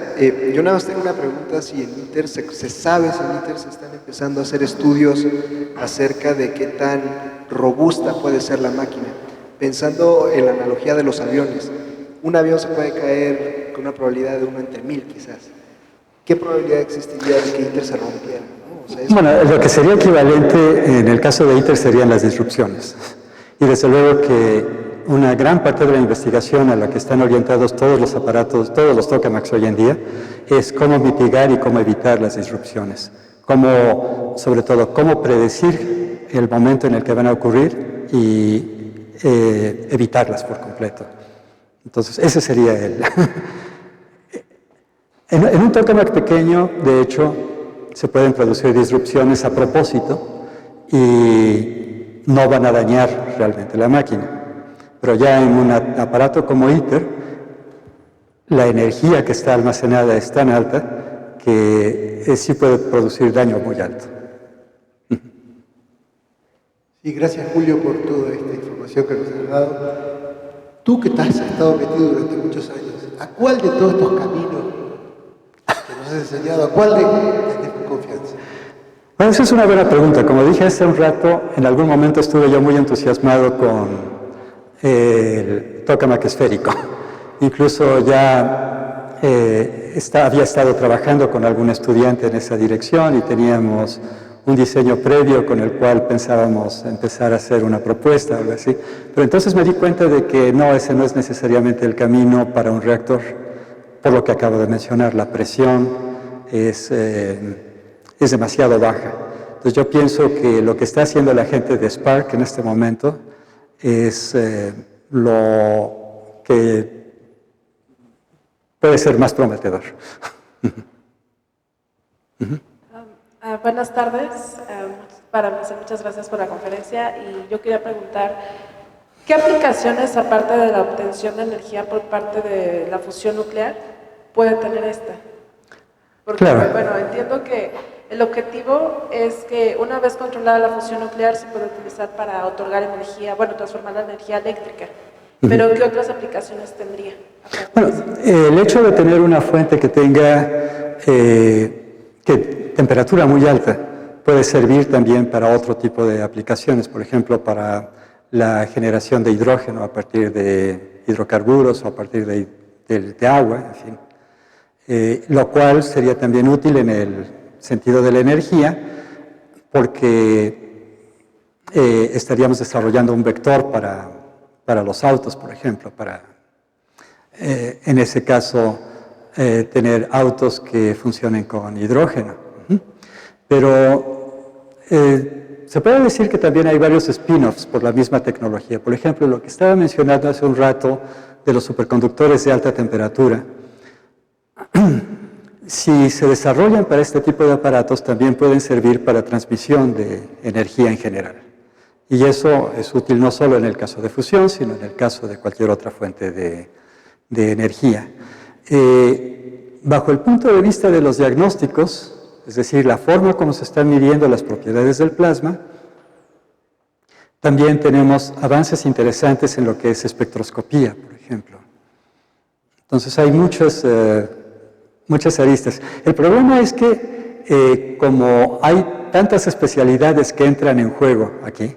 Yo nada más tengo una pregunta, si en ITER se sabe, si en ITER se están empezando a hacer estudios acerca de qué tan robusta puede ser la máquina. Pensando en la analogía de los aviones, un avión se puede caer con una probabilidad de 1 entre 1000 quizás. ¿Qué probabilidad existiría de que ITER se rompiera? ¿No? O sea, bueno, lo que sería equivalente en el caso de ITER serían las disrupciones. Y desde luego que una gran parte de la investigación a la que están orientados todos los aparatos, todos los tokamaks hoy en día, es cómo mitigar y cómo evitar las disrupciones. Sobre todo, cómo predecir el momento en el que van a ocurrir y evitarlas por completo. Entonces, ese sería el... en un tokamak pequeño, de hecho, se pueden producir disrupciones a propósito y no van a dañar realmente la máquina. Pero ya en un aparato como ITER, la energía que está almacenada es tan alta que sí puede producir daño muy alto. Sí, gracias Julio por toda esta información que nos has dado. Tú que has estado metido durante muchos años, ¿a cuál de todos estos caminos que nos has enseñado, a cuál tenés confianza? Bueno, esa es una buena pregunta. Como dije hace un rato, en algún momento estuve yo muy entusiasmado con el tokamak esférico. Incluso ya había estado trabajando con algún estudiante en esa dirección y teníamos un diseño previo con el cual pensábamos empezar a hacer una propuesta o algo así. Pero entonces me di cuenta de que no, ese no es necesariamente el camino para un reactor, por lo que acabo de mencionar. La presión es demasiado baja. Entonces yo pienso que lo que está haciendo la gente de Spark en este momento es lo que puede ser más prometedor. Buenas tardes. Para empezar, muchas gracias por la conferencia y yo quería preguntar, ¿Qué aplicaciones, aparte de la obtención de energía por parte de la fusión nuclear, puede tener esta? Porque, Claro. bueno, entiendo que el objetivo es que una vez controlada la fusión nuclear se puede utilizar para otorgar energía, bueno, transformar la energía eléctrica. Pero ¿qué otras aplicaciones tendría? Bueno, el hecho de tener una fuente que tenga temperatura muy alta puede servir también para otro tipo de aplicaciones, por ejemplo, para la generación de hidrógeno a partir de hidrocarburos o a partir de agua, en fin. Lo cual sería también útil en el sentido de la energía, porque estaríamos desarrollando un vector para los autos, por ejemplo, para, en ese caso, tener autos que funcionen con hidrógeno. Pero se puede decir que también hay varios spin-offs por la misma tecnología. Por ejemplo, lo que estaba mencionando hace un rato de los superconductores de alta temperatura. Si se desarrollan para este tipo de aparatos, también pueden servir para transmisión de energía en general. Y eso es útil no solo en el caso de fusión, sino en el caso de cualquier otra fuente de energía. Bajo el punto de vista de los diagnósticos, es decir, la forma como se están midiendo las propiedades del plasma, también tenemos avances interesantes en lo que es espectroscopía, por ejemplo. Entonces hay muchas aristas. El problema es que como hay tantas especialidades que entran en juego aquí,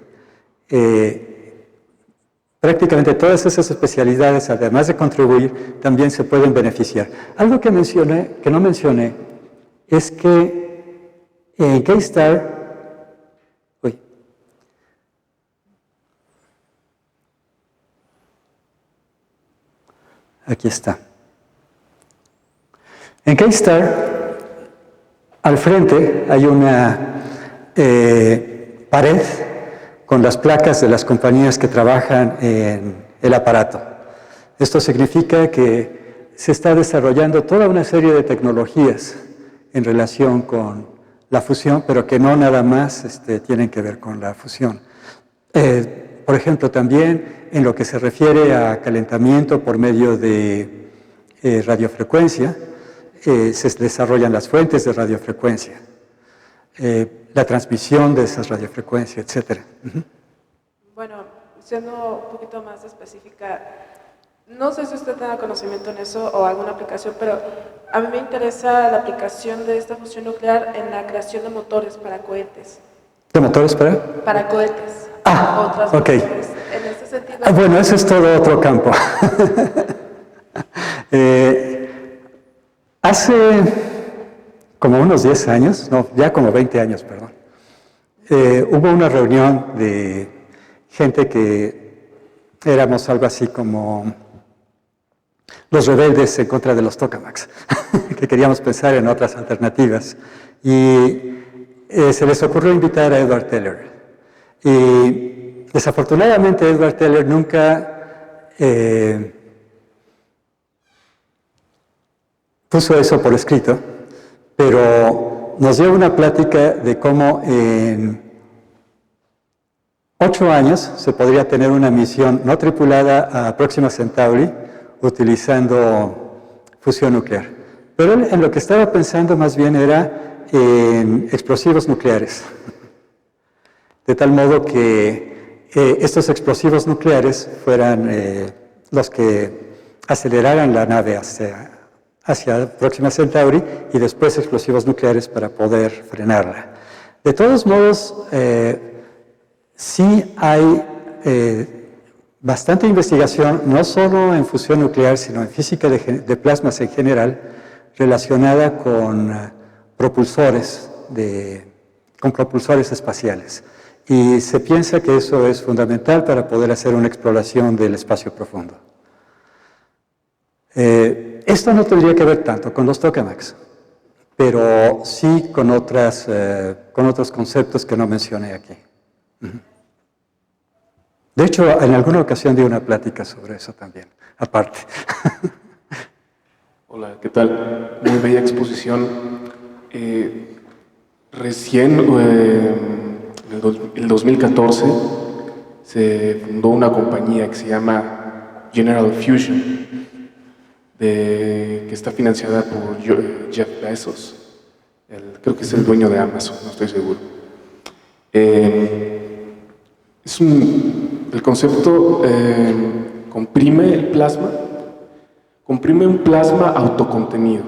prácticamente todas esas especialidades, además de contribuir, también se pueden beneficiar. Algo que no mencioné, es que en K-Star, aquí está. En K-Star, al frente hay una pared con las placas de las compañías que trabajan en el aparato. Esto significa que se está desarrollando toda una serie de tecnologías en relación con la fusión, pero que no nada más tienen que ver con la fusión. Por ejemplo, también en lo que se refiere a calentamiento por medio de radiofrecuencia, se desarrollan las fuentes de radiofrecuencia, la transmisión de esas radiofrecuencias, etc. Bueno, siendo un poquito más específica, no sé si usted tenga conocimiento en eso o alguna aplicación, pero a mí me interesa la aplicación de esta fusión nuclear en la creación de motores para cohetes. ¿De motores para? Para cohetes. Ah, ok. En ese sentido. Bueno, eso es todo otro campo. Hace como unos 10 años, no, ya como 20 años, perdón, hubo una reunión de gente que éramos algo así como los rebeldes en contra de los tokamaks, que queríamos pensar en otras alternativas. Y se les ocurrió invitar a Edward Teller. Y desafortunadamente Edward Teller nunca puso eso por escrito, pero nos dio una plática de cómo en 8 años se podría tener una misión no tripulada a Próxima Centauri utilizando fusión nuclear. Pero él en lo que estaba pensando más bien era en explosivos nucleares. De tal modo que estos explosivos nucleares fueran los que aceleraran la nave hacia Próxima Centauri y después explosivos nucleares para poder frenarla. De todos modos, sí hay bastante investigación, no solo en fusión nuclear, sino en física de plasmas en general, relacionada con propulsores espaciales. Y se piensa que eso es fundamental para poder hacer una exploración del espacio profundo. Esto no tendría que ver tanto con los tokamaks, pero sí con otros conceptos que no mencioné aquí. De hecho, en alguna ocasión di una plática sobre eso también, aparte. Hola, ¿qué tal? Muy bella exposición. Recién, en el 2014, se fundó una compañía que se llama General Fusion, que está financiada por Jeff Bezos. Creo que es el dueño de Amazon, no estoy seguro. El concepto comprime un plasma autocontenido.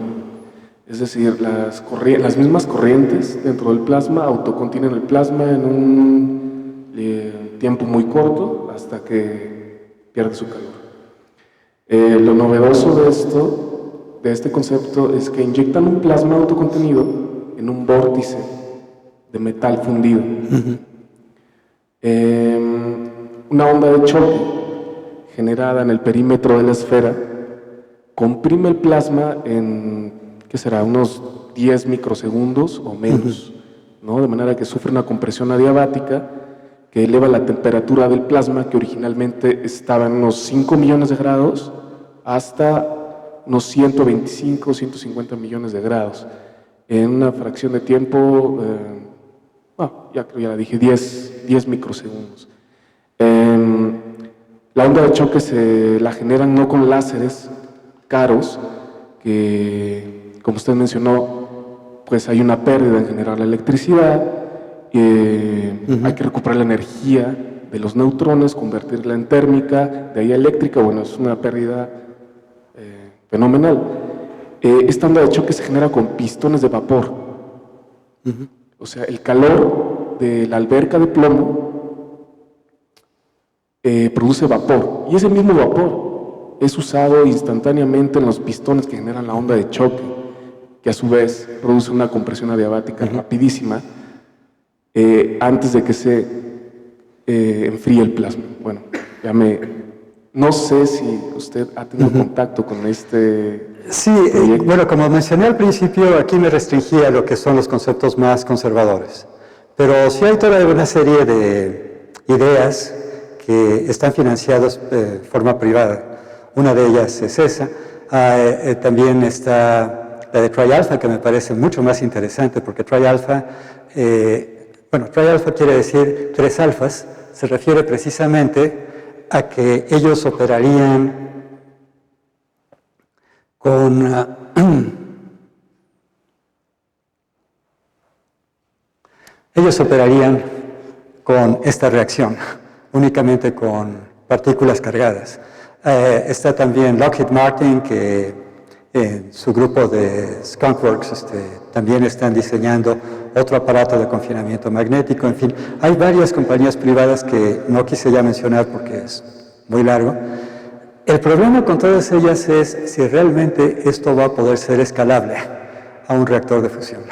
Es decir, las mismas corrientes dentro del plasma autocontienen el plasma en un tiempo muy corto hasta que pierde su calor. Lo novedoso de este concepto es que inyectan un plasma autocontenido en un vórtice de metal fundido. Una onda de choque generada en el perímetro de la esfera comprime el plasma en, ¿qué será?, unos 10 microsegundos o menos, ¿no? De manera que sufre una compresión adiabática que eleva la temperatura del plasma, que originalmente estaba en unos 5 millones de grados, hasta unos 125 o 150 millones de grados, en una fracción de tiempo, ya la dije, 10 microsegundos. La onda de choque se la generan no con láseres caros, que, como usted mencionó, pues hay una pérdida en generar la electricidad, hay que recuperar la energía de los neutrones, convertirla en térmica, de ahí a eléctrica. Bueno, es una pérdida fenomenal. Esta onda de choque se genera con pistones de vapor. O sea, el calor de la alberca de plomo produce vapor, y ese mismo vapor es usado instantáneamente en los pistones que generan la onda de choque, que a su vez produce una compresión adiabática rapidísima antes de que se enfríe el plasma. Bueno, no sé si usted ha tenido contacto con este Sí, proyecto. bueno, como mencioné al principio, aquí me restringía a lo que son los conceptos más conservadores. Pero sí hay toda una serie de ideas que están financiadas de forma privada. Una de ellas es esa. También está la de Tri-Alpha, que me parece mucho más interesante, porque Tri-Alpha, Tri-Alpha quiere decir 3 alfas, se refiere precisamente a que ellos operarían con esta reacción, únicamente con partículas cargadas. Está también Lockheed Martin, que en su grupo de Skunk Works también están diseñando otro aparato de confinamiento magnético. En fin, hay varias compañías privadas que no quise ya mencionar porque es muy largo. El problema con todas ellas es si realmente esto va a poder ser escalable a un reactor de fusión.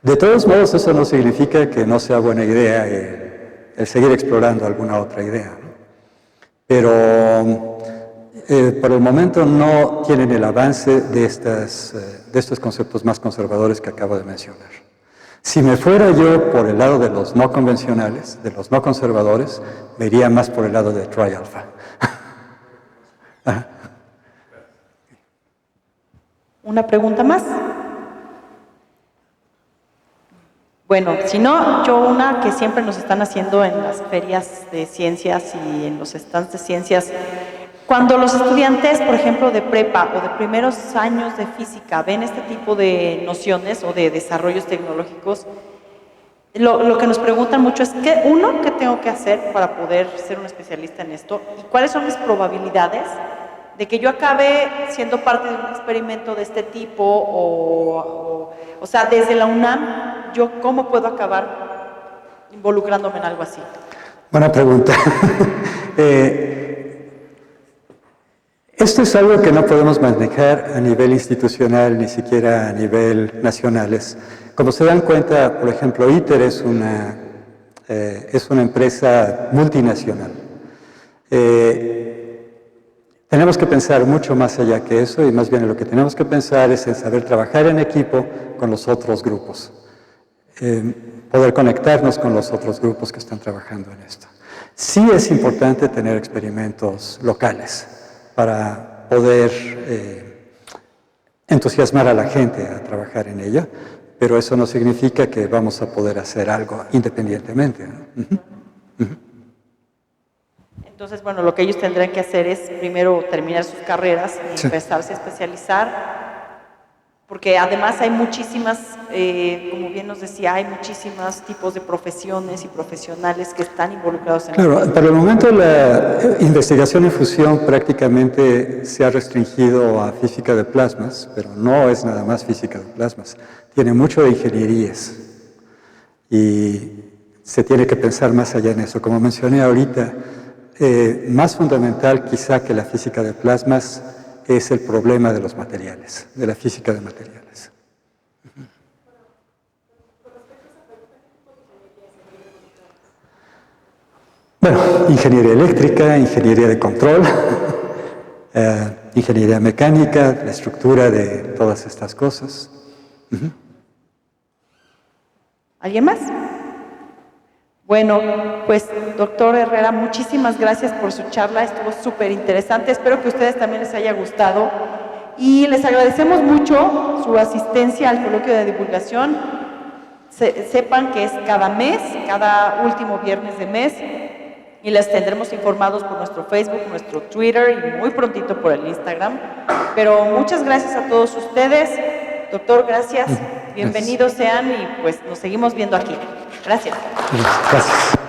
De todos modos, eso no significa que no sea buena idea el seguir explorando alguna otra idea, ¿no? Pero por el momento no tienen el avance de estos conceptos más conservadores que acabo de mencionar. Si me fuera yo por el lado de los no convencionales, de los no conservadores, me iría más por el lado de Tri-Alpha. ¿Una pregunta más? Bueno, si no, yo una que siempre nos están haciendo en las ferias de ciencias y en los stands de ciencias. Cuando los estudiantes, por ejemplo, de prepa o de primeros años de física ven este tipo de nociones o de desarrollos tecnológicos, lo que nos preguntan mucho es, ¿qué tengo que hacer para poder ser un especialista en esto? ¿Y cuáles son las probabilidades de que yo acabe siendo parte de un experimento de este tipo? O sea, desde la UNAM, ¿yo cómo puedo acabar involucrándome en algo así? Buena pregunta. Esto es algo que no podemos manejar a nivel institucional, ni siquiera a nivel nacional. Como se dan cuenta, por ejemplo, ITER es una empresa multinacional. Tenemos que pensar mucho más allá que eso, y más bien lo que tenemos que pensar es en saber trabajar en equipo con los otros grupos, poder conectarnos con los otros grupos que están trabajando en esto. Sí es importante tener experimentos locales para poder entusiasmar a la gente a trabajar en ello, pero eso no significa que vamos a poder hacer algo independientemente, ¿no? Entonces, bueno, lo que ellos tendrán que hacer es primero terminar sus carreras y Sí. empezarse a especializar, porque además hay muchísimas, como bien nos decía, hay muchísimos tipos de profesiones y profesionales que están involucrados en la Claro, por el momento la investigación en fusión prácticamente se ha restringido a física de plasmas, pero no es nada más física de plasmas. Tiene mucho de ingenierías y se tiene que pensar más allá en eso. Como mencioné ahorita, más fundamental quizá que la física de plasmas es el problema de los materiales, de la física de materiales. Bueno, ingeniería eléctrica, ingeniería de control, ingeniería mecánica, la estructura de todas estas cosas. ¿Alguien más? Bueno, pues doctor Herrera, muchísimas gracias por su charla, estuvo súper interesante, espero que a ustedes también les haya gustado y les agradecemos mucho su asistencia al coloquio de divulgación. Sepan que es cada mes, cada último viernes de mes y les tendremos informados por nuestro Facebook, nuestro Twitter y muy prontito por el Instagram. Pero muchas gracias a todos ustedes. Doctor, gracias. Bienvenidos sean y pues nos seguimos viendo aquí. Gracias. Gracias.